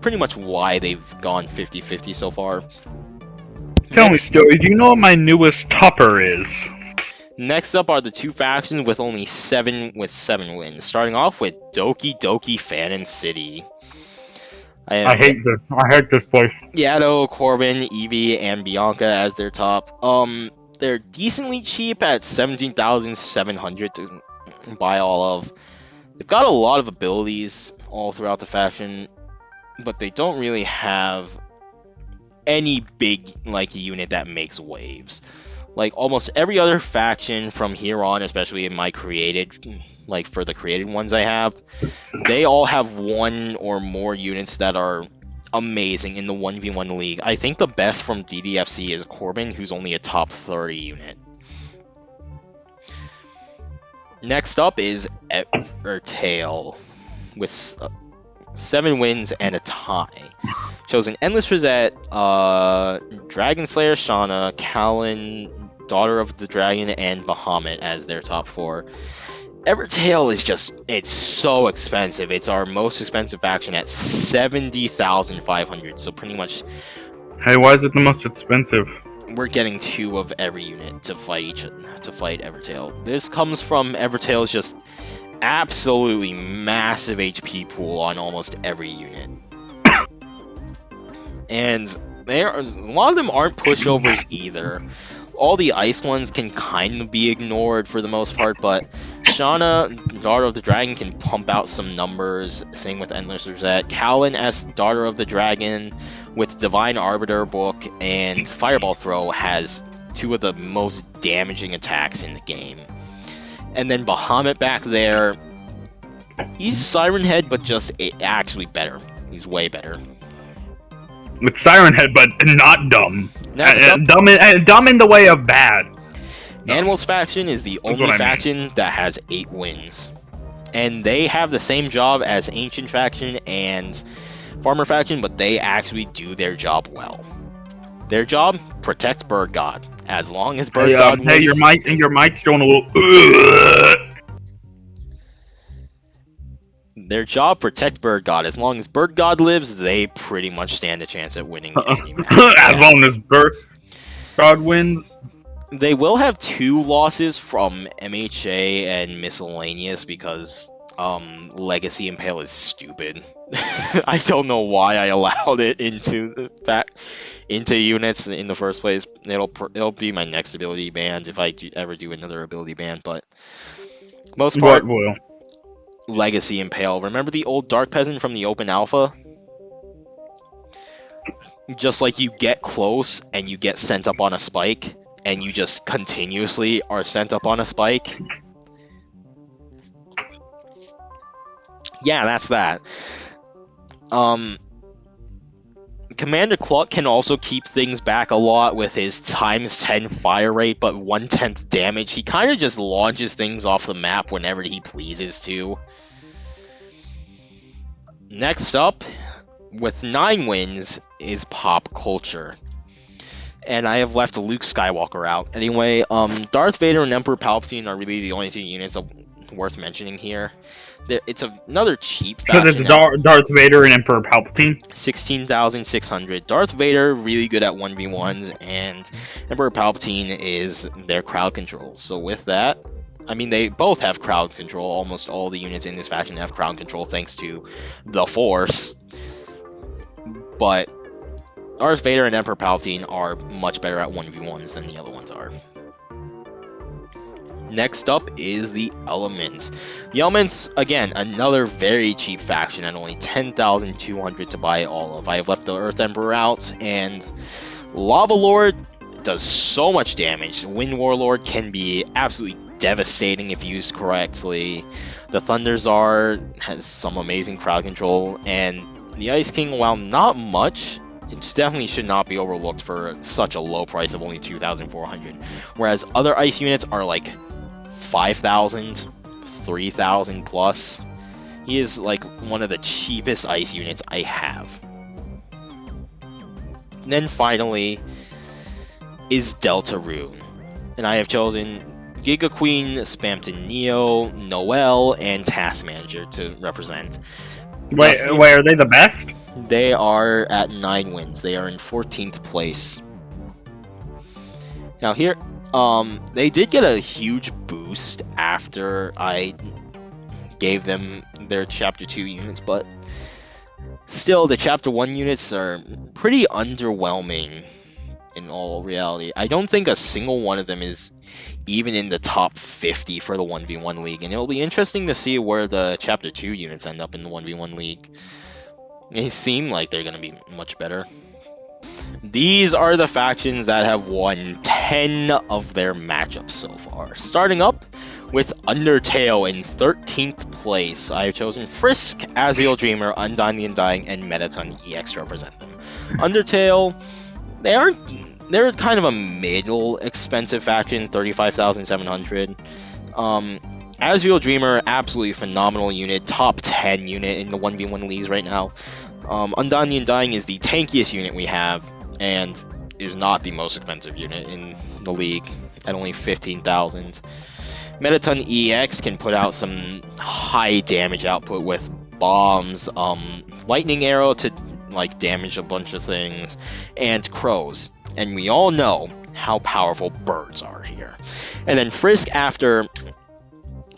pretty much why they've gone 50-50 so far. Tell me, Stu, do you know what my newest topper is? Next up are the 2 factions with only 7 wins, starting off with Doki Doki Fanon City. I hate this place. Yato, Corbin, Evie, and Bianca as their top. They're decently cheap at 17,700 to buy all of. They've got a lot of abilities all throughout the faction, but they don't really have any big like unit that makes waves. Like almost every other faction from here on, especially in my created, like for the created ones I have, they all have one or more units that are amazing in the 1v1 league. I think the best from DDFC is Corbin, who's only a top 30 unit. Next up is Evertail, with 7 wins and a tie. Chosen Endless Rosette, Dragon Slayer Shauna, Kallen, Daughter of the Dragon, and Bahamut as their top 4. Evertail is just, it's so expensive. It's our most expensive faction at 70,500, so pretty much Hey, why is it the most expensive? we're getting 2 of every unit to fight Evertail. This comes from Evertail's just absolutely massive HP pool on almost every unit. And a lot of them aren't pushovers either. All the ice ones can kind of be ignored for the most part, but Shauna, Daughter of the Dragon, can pump out some numbers. Same with Endless Rosette. Kallen as Daughter of the Dragon with Divine Arbiter book and Fireball Throw has 2 of the most damaging attacks in the game. And then Bahamut back there, he's Siren Head, but just actually better. He's way better. It's Siren Head, but not dumb. Next up, Dumb in the way of bad. Animals faction is the only faction that has 8 wins. And they have the same job as Ancient faction and Farmer faction, but they actually do their job well. Their job, protect Bird God. As long as Bird God wins... Hey, your mic's going a little... Their job, protect Bird God. As long as Bird God lives, they pretty much stand a chance at winning any match. As long as Bird God wins. They will have 2 losses from MHA and Miscellaneous because Legacy Impale is stupid. I don't know why I allowed it into units in the first place. It'll be my next ability band if I ever do another ability band, but most part. What will? Legacy Impale. Remember the old Dark Peasant from the Open Alpha? Just like you get close and you get sent up on a spike, and you just continuously are sent up on a spike. Yeah, that's that. Commander Cluck can also keep things back a lot with his ×10 fire rate, but 1/10 damage. He kind of just launches things off the map whenever he pleases to. Next up, with 9 wins, is Pop Culture. And I have left Luke Skywalker out. Anyway, Darth Vader and Emperor Palpatine are really the only 2 units worth mentioning here. It's another cheap faction. Darth Vader and Emperor Palpatine? 16,600. Darth Vader, really good at 1v1s, and Emperor Palpatine is their crowd control. So with that, I mean, they both have crowd control. Almost all the units in this faction have crowd control thanks to the Force. But Darth Vader and Emperor Palpatine are much better at 1v1s than the other ones are. Next up is the Elements. The Elements, again, another very cheap faction at only 10,200 to buy all of. I have left the Earth Emperor out, and Lava Lord does so much damage. Wind Warlord can be absolutely devastating if used correctly. The Thunder Tsar has some amazing crowd control, and the Ice King, while not much, it definitely should not be overlooked for such a low price of only 2,400. Whereas other ice units are like 5,000, 3,000 plus. He is like one of the cheapest ice units I have. And then finally is Deltarune. And I have chosen Giga Queen, Spamton Neo, Noelle, and Task Manager to represent. Wait, are they the best? They are at 9 wins. They are in 14th place. Now here, they did get a huge boost after I gave them their Chapter 2 units, but still, the Chapter 1 units are pretty underwhelming in all reality. I don't think a single one of them is even in the top 50 for the 1v1 league, and it'll be interesting to see where the Chapter 2 units end up in the 1v1 league. They seem like they're going to be much better. these are the factions that have won 10 of their matchups so far. Starting up with Undertale in 13th place. I have chosen Frisk, Azrael Dreamer, Undyne the Undying, and Mettaton EX to represent them. Undertale, they're kind of a middle expensive faction, 35,700. Azrael Dreamer, absolutely phenomenal unit, top 10 unit in the 1v1 leagues right now. Undyne the Undying is the tankiest unit we have, and is not the most expensive unit in the league at only 15,000. Mettaton EX can put out some high damage output with bombs, lightning arrow to like damage a bunch of things, and crows. And we all know how powerful birds are here. And then Frisk, after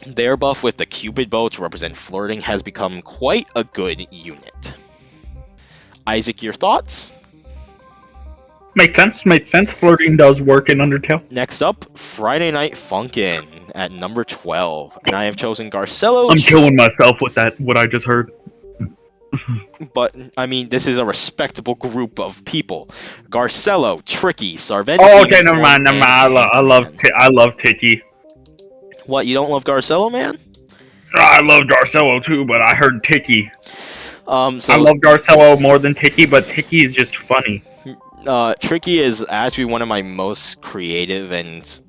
their buff with the Cupid bow to represent flirting, has become quite a good unit. Isaac, your thoughts? Makes sense. Flirting does work in Undertale. Next up, Friday Night Funkin' at number 12. And I have chosen Garcello. I'm killing myself with that, what I just heard. But, I mean, this is a respectable group of people. Garcello, Tricky, Sarventi... Oh, okay, never mind. I love Tiki. What, you don't love Garcello, man? I love Garcello too, but I heard Tiki. So, I love Garcello more than Tiki, but Tiki is just funny. Tricky is actually one of my most creative and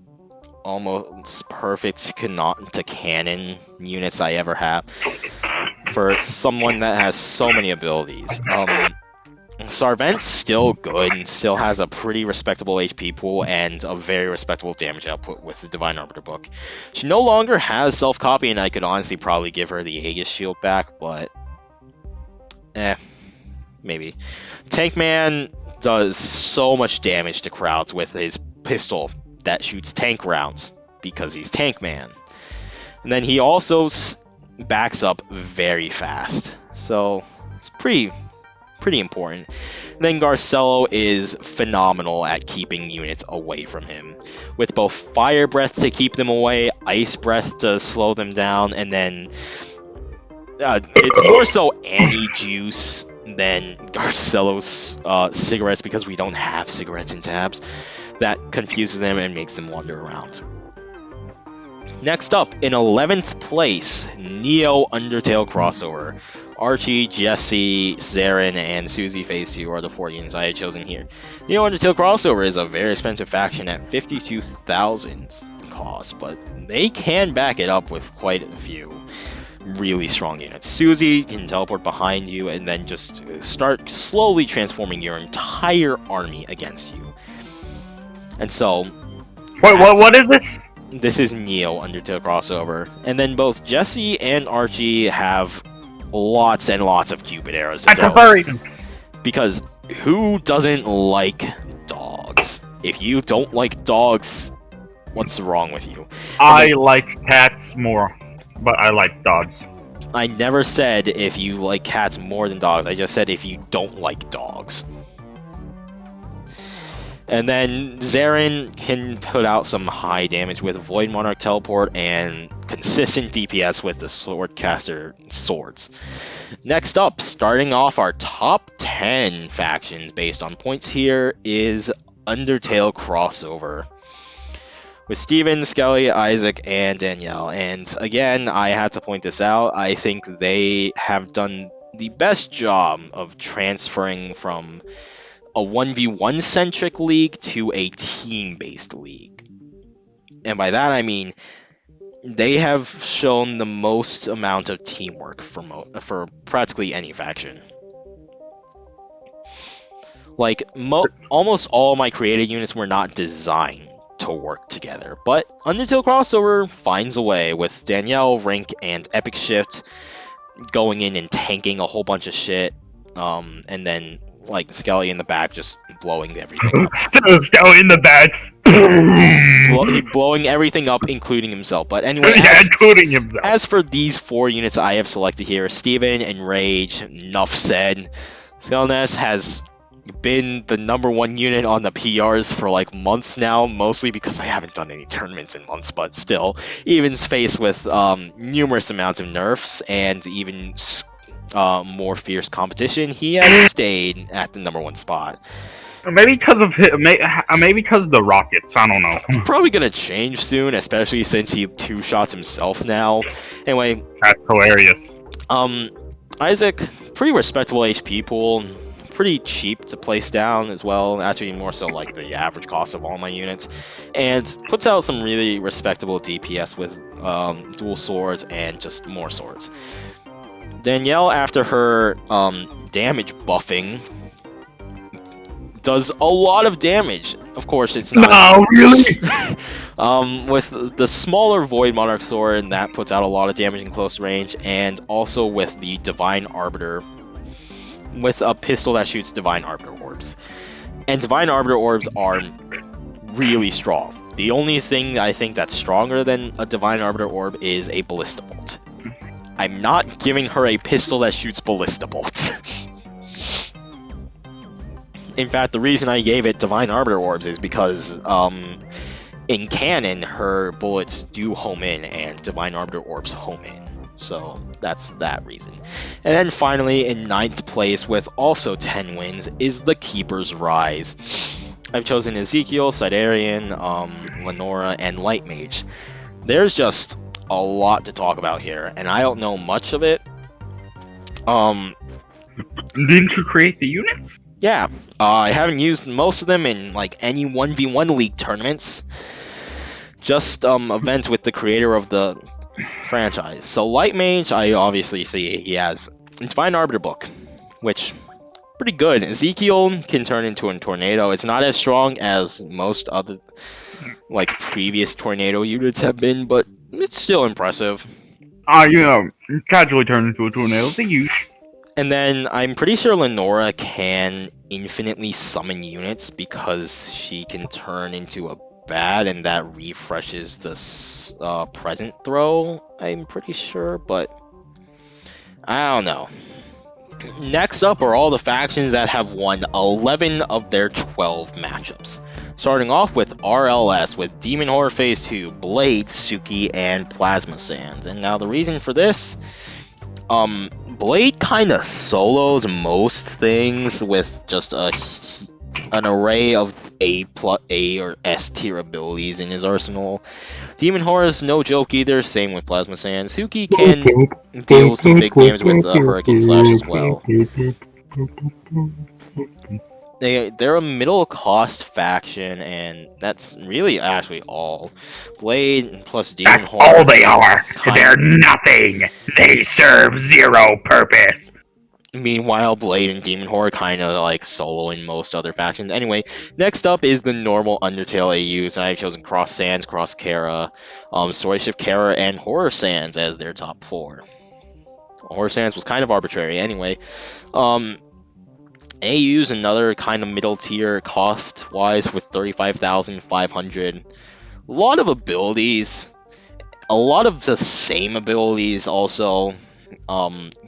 almost perfect to canon units I ever have. For someone that has so many abilities. Sarvent's still good and still has a pretty respectable HP pool and a very respectable damage output with the Divine Arbiter book. She no longer has self-copy, and I could honestly probably give her the Aegis shield back, but... maybe. Tankman does so much damage to crowds with his pistol that shoots tank rounds, because he's Tankman. And then he also backs up very fast, so it's pretty important. And then Garcello is phenomenal at keeping units away from him, with both Fire Breath to keep them away, Ice Breath to slow them down, and then it's more so Anti-Juice than Garcello's cigarettes, because we don't have cigarettes in tabs. That confuses them and makes them wander around. Next up, in 11th place, Neo Undertale crossover. Archie, Jesse, Zarin, and Susie Phase 2 are the 4 units I had chosen here. Neo Undertale crossover is a very expensive faction at 52,000 cost, but they can back it up with quite a few really strong units. Susie can teleport behind you and then just start slowly transforming your entire army against you. And so... What is this? This is Neo Undertale crossover. And then both Jesse and Archie have lots and lots of Cupid arrows to throw. Because who doesn't like dogs? If you don't like dogs, what's wrong with you? I like cats more, but I like dogs. I never said if you like cats more than dogs. I just said if you don't like dogs. And then Zarin can put out some high damage with Void Monarch Teleport and consistent DPS with the Swordcaster Swords. Next up, starting off our top 10 factions based on points here, is Undertale crossover. With Steven, Skelly, Isaac, and Danielle. And again, I had to point this out. I think they have done the best job of transferring from a 1v1 centric league to a team-based league. And by that I mean they have shown the most amount of teamwork for practically any faction. Like, almost all my created units were not designed to work together, but Undertale crossover finds a way, with Danielle, Rink, and Epic Shift going in and tanking a whole bunch of shit, and then like Skelly in the back just blowing everything up. Skelly in the back. Blowing everything up, including himself. But anyway, as for these 4 units I have selected here, Steven, Enrage, Nuff said, Skelness has been the #1 unit on the PRs for like months now, mostly because I haven't done any tournaments in months, but still, even faced with numerous amounts of nerfs and even more fierce competition, he has stayed at the #1 spot. Maybe because of maybe because of the Rockets. I don't know. Probably gonna change soon, especially since he two shots himself now. Anyway, That's hilarious. Isaac, pretty respectable HP pool, pretty cheap to place down as well, actually more so like the average cost of all my units, and puts out some really respectable DPS with dual swords and just more swords. Danielle, after her damage buffing, does a lot of damage. Of course, it's not. No, really. With the smaller Void Monarch sword, that puts out a lot of damage in close range, and also with the Divine Arbiter, with a pistol that shoots Divine Arbiter orbs. And Divine Arbiter orbs are really strong. The only thing I think that's stronger than a Divine Arbiter orb is a Ballista Bolt. I'm not giving her a pistol that shoots Ballista Bolts. In fact, the reason I gave it Divine Arbiter orbs is because in canon, her bullets do home in, and Divine Arbiter orbs home in. So that's that reason. And then finally, in 9th place with also 10 wins, is the Keeper's Rise. I've chosen Ezekiel, Sidarian, Lenora, and Light Mage. There's just a lot to talk about here, and I don't know much of it. Didn't you create the units? Yeah, I haven't used most of them in like any 1v1 league tournaments. Just events with the creator of the franchise. So Light Mage, I obviously see he has Divine Arbiter book, which pretty good. Ezekiel can turn into a tornado. It's not as strong as most other like previous tornado units have been, but it's still impressive. Casually turn into a tornado. They use. And then I'm pretty sure Lenora can infinitely summon units because she can turn into a bat, and that refreshes the present throw, I'm pretty sure, but I don't know. Next up are all the factions that have won 11 of their 12 matchups. Starting off with RLS with Demon Horror Phase 2, Blade, Suki, and Plasma Sands. And now the reason for this, Blade kind of solos most things with just an array of A or S tier abilities in his arsenal. Demon Horror is no joke either, same with Plasma Sand. Suki can deal some big damage with Hurricane Slash as well. They're a middle cost faction, and that's really actually all. Blade plus Demon Horror. That's all they are. They're nothing. They serve zero purpose. Meanwhile, Blade and Demon Horror kind of like solo in most other factions. Anyway, next up is the normal Undertale AUs, and I've chosen Cross Sands, Cross Kara, Story Shift Kara, and Horror Sands as their top 4. Horror Sands was kind of arbitrary anyway. AU's another kind of middle tier cost-wise with 35,500. A lot of abilities. A lot of the same abilities also.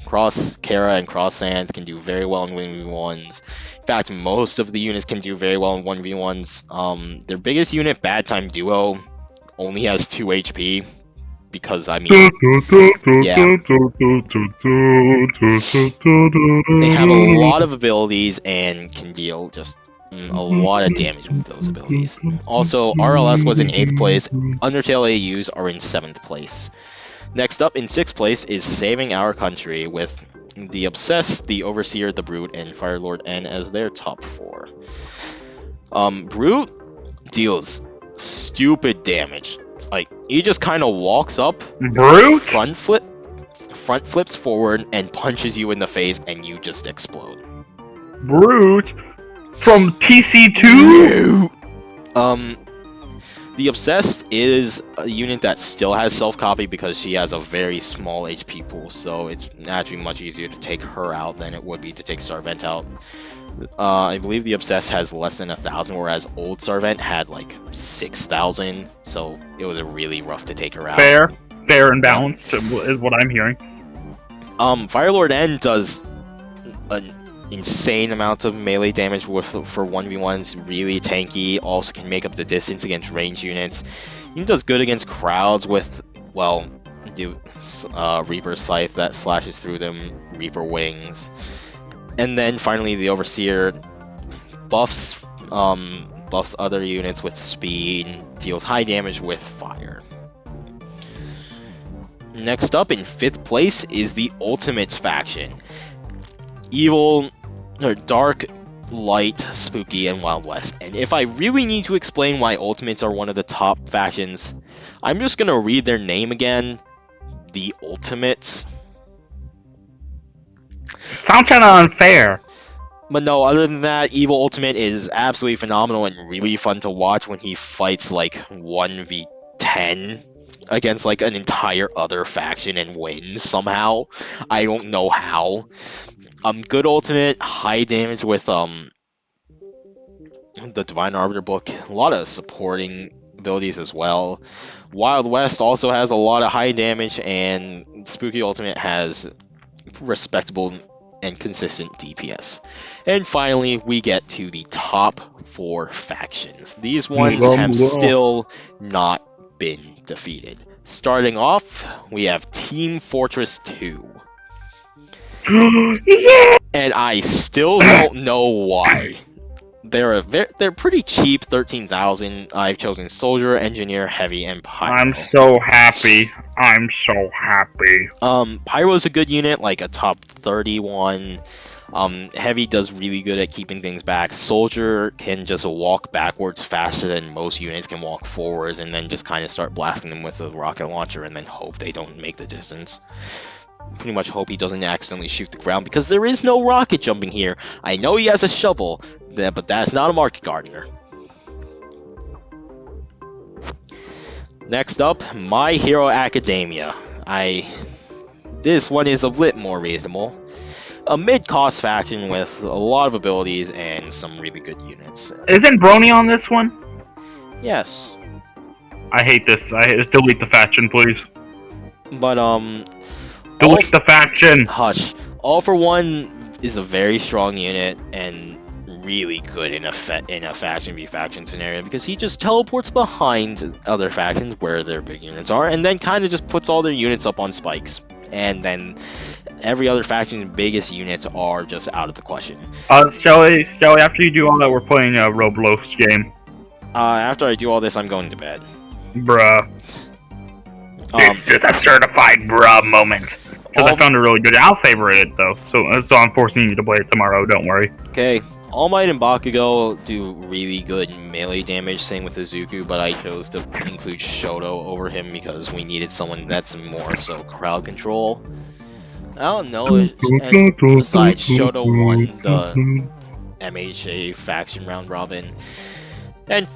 Cross Kara and Cross Sands can do very well in 1v1s. In fact, most of the units can do very well in 1v1s. Their biggest unit, Bad Time Duo, only has 2 HP. Because, I mean, yeah. They have a lot of abilities and can deal just a lot of damage with those abilities. Also, RLS was in 8th place, Undertale AUs are in 7th place. Next up in 6th place is Saving Our Country with the Obsessed, the Overseer, the Brute, and Firelord N as their top 4. Brute deals stupid damage. Like, he just kind of walks up, Brute? front flips forward, and punches you in the face, and you just explode. Brute? From TC2? The Obsessed is a unit that still has self-copy because she has a very small HP pool, so it's naturally much easier to take her out than it would be to take Sarvent out. I believe the Obsessed has less than 1,000, whereas old Sarvent had like 6,000, so it was really rough to take her out. Fair and balanced is what I'm hearing. Firelord N does an insane amount of melee damage for 1v1s, really tanky, also can make up the distance against ranged units. He does good against crowds with, well, Reaper Scythe that slashes through them, Reaper Wings. And then finally the Overseer buffs buffs other units with speed, deals high damage with fire. Next up in 5th place is the Ultimates faction. Evil, or Dark, Light, Spooky, and Wild West. And if I really need to explain why Ultimates are one of the top factions, I'm just gonna read their name again. The Ultimates. Sounds kind of unfair. But no, other than that, Evil Ultimate is absolutely phenomenal and really fun to watch when he fights like 1v10 against like an entire other faction and wins somehow. I don't know how. Good Ultimate, high damage with the Divine Arbiter book, a lot of supporting abilities as well. Wild West also has a lot of high damage, and Spooky Ultimate has respectable and consistent DPS. And finally, we get to the top 4 factions. These ones have still not been defeated. Starting off, we have Team Fortress 2. Yeah! And I still don't know why. They're pretty cheap, 13,000. I've chosen Soldier, Engineer, Heavy, and Pyro. I'm so happy. I'm so happy. Pyro's a good unit, like a top 31. Heavy does really good at keeping things back. Soldier can just walk backwards faster than most units can walk forwards, and then just kind of start blasting them with a rocket launcher and then hope they don't make the distance. Pretty much hope he doesn't accidentally shoot the ground, because there is no rocket jumping here. I know he has a shovel, but that's not a market gardener. Next up, My Hero Academia. This one is a bit more reasonable. A mid-cost faction with a lot of abilities and some really good units. Isn't Brony on this one? Yes. I hate this. Delete the faction, please. But, delete the faction! Hush. All for One is a very strong unit and really good in a faction v faction scenario, because he just teleports behind other factions where their big units are, and then kind of just puts all their units up on spikes. And then every other faction's biggest units are just out of the question. Skelly, after you do all that, we're playing a Roblox game. After I do all this, I'm going to bed. Bruh. This is a certified bruh moment. Because I found it really good. I'll favorite it, though. So I'm forcing you to play it tomorrow, don't worry. Okay. All Might and Bakugo do really good melee damage, same with Izuku, but I chose to include Shoto over him because we needed someone that's more so crowd control. I don't know, and besides, Shoto won the MHA faction round robin. And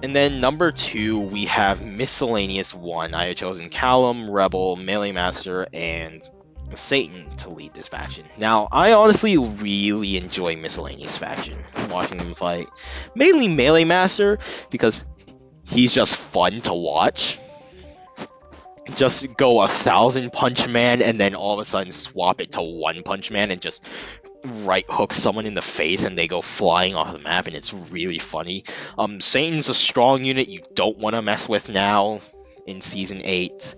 then number 2, we have Miscellaneous 1. I have chosen Callum, Rebel, Melee Master, and Satan to lead this faction. Now, I honestly really enjoy Miscellaneous faction, watching them fight. Mainly Melee Master, because he's just fun to watch. Just go 1,000 Punch Man, and then all of a sudden swap it to 1 Punch Man, and just right hook someone in the face, and they go flying off the map, and it's really funny. Satan's a strong unit you don't want to mess with now in Season 8.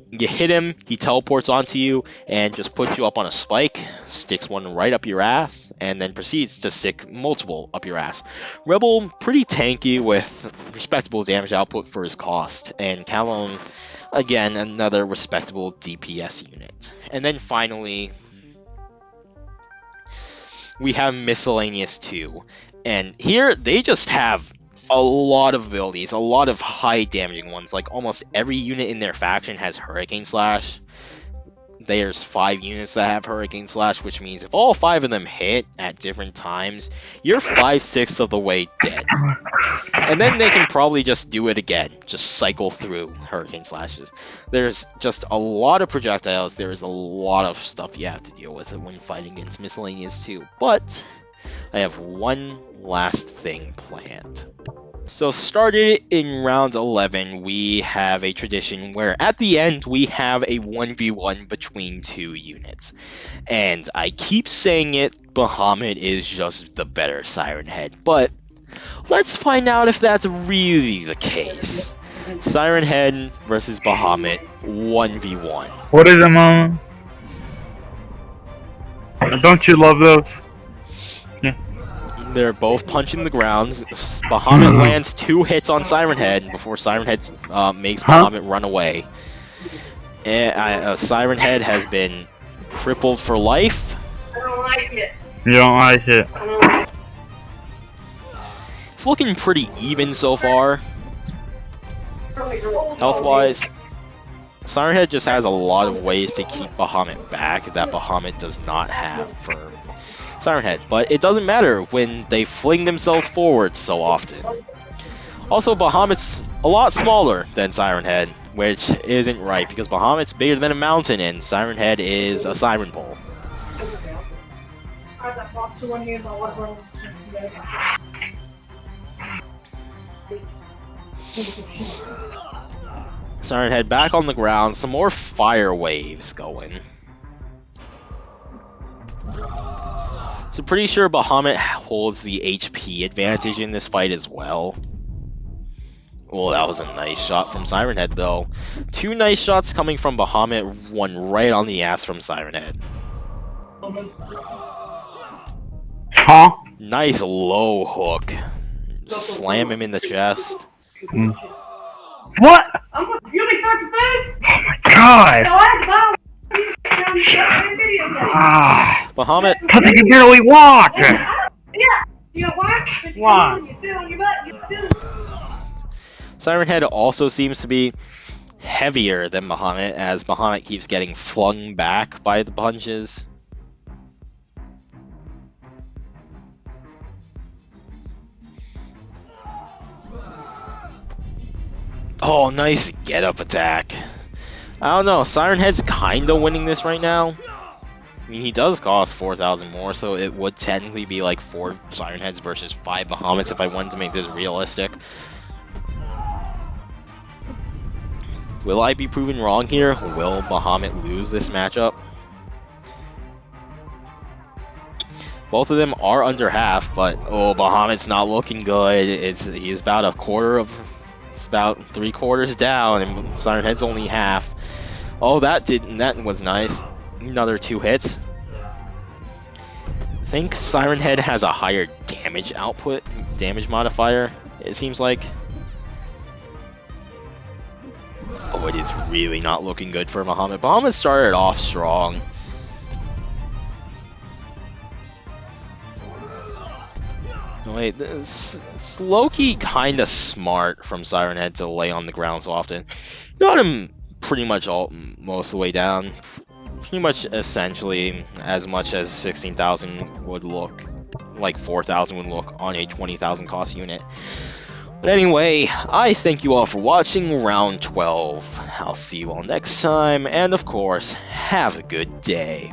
You hit him, he teleports onto you, and just puts you up on a spike, sticks one right up your ass, and then proceeds to stick multiple up your ass. Rebel, pretty tanky with respectable damage output for his cost, and Callum, again, another respectable DPS unit. And then finally, we have Miscellaneous 2, and here they just have a lot of abilities, a lot of high damaging ones. Like almost every unit in their faction has Hurricane Slash. There's 5 units that have Hurricane Slash, which means if all 5 of them hit at different times, you're 5/6 of the way dead. And then they can probably just do it again, just cycle through Hurricane Slashes. There's just a lot of projectiles, there's a lot of stuff you have to deal with when fighting against Miscellaneous 2. But I have one last thing planned. So started in round 11, we have a tradition where at the end we have a 1v1 between 2 units. And I keep saying it, Bahamut is just the better Siren Head, but let's find out if that's really the case. Siren Head versus Bahamut, 1v1. What is it, Mama? Don't you love those? They're both punching the ground. Bahamut lands 2 hits on Siren Head before Siren Head makes Bahamut run away. And, Siren Head has been crippled for life. I don't like it. You don't like it. I don't like it. It's looking pretty even so far, health-wise. Siren Head just has a lot of ways to keep Bahamut back that Bahamut does not have for Siren Head, but it doesn't matter when they fling themselves forward so often. Also, Bahamut's a lot smaller than Siren Head, which isn't right because Bahamut's bigger than a mountain and Siren Head is a siren pole. Siren Head back on the ground, some more fire waves going. So pretty sure Bahamut holds the HP advantage in this fight as well. Well, that was a nice shot from Siren Head though. 2 nice shots coming from Bahamut, one right on the ass from Siren Head. Huh? Nice low hook. Slam him in the chest. What? You may start the thing? Oh my god! No, I video game. Ah, Bahamut, because he can barely walk! Yeah. You know why? Why? You sit on your butt, you do. Siren Head also seems to be heavier than Bahamut as Bahamut keeps getting flung back by the punches. Oh, nice get-up attack. I don't know, Siren Head's kinda winning this right now. I mean, he does cost 4,000 more, so it would technically be like 4 Siren Heads versus 5 Bahamuts if I wanted to make this realistic. Will I be proven wrong here? Will Bahamut lose this matchup? Both of them are under half, but oh, Bahamut's not looking good. He's about a quarter of... It's about 3/4 down, and Siren Head's only half. Oh, that was nice. Another 2 hits. I think Siren Head has a higher damage output, damage modifier, it seems like. Oh, it is really not looking good for Bahamut. Bahamut started off strong. Wait, it's low-key kind of smart from Siren Head to lay on the ground so often. Got him pretty much most of the way down. Pretty much essentially as much as 16,000 would look, like 4,000 would look on a 20,000 cost unit. But anyway, I thank you all for watching round 12. I'll see you all next time, and of course, have a good day.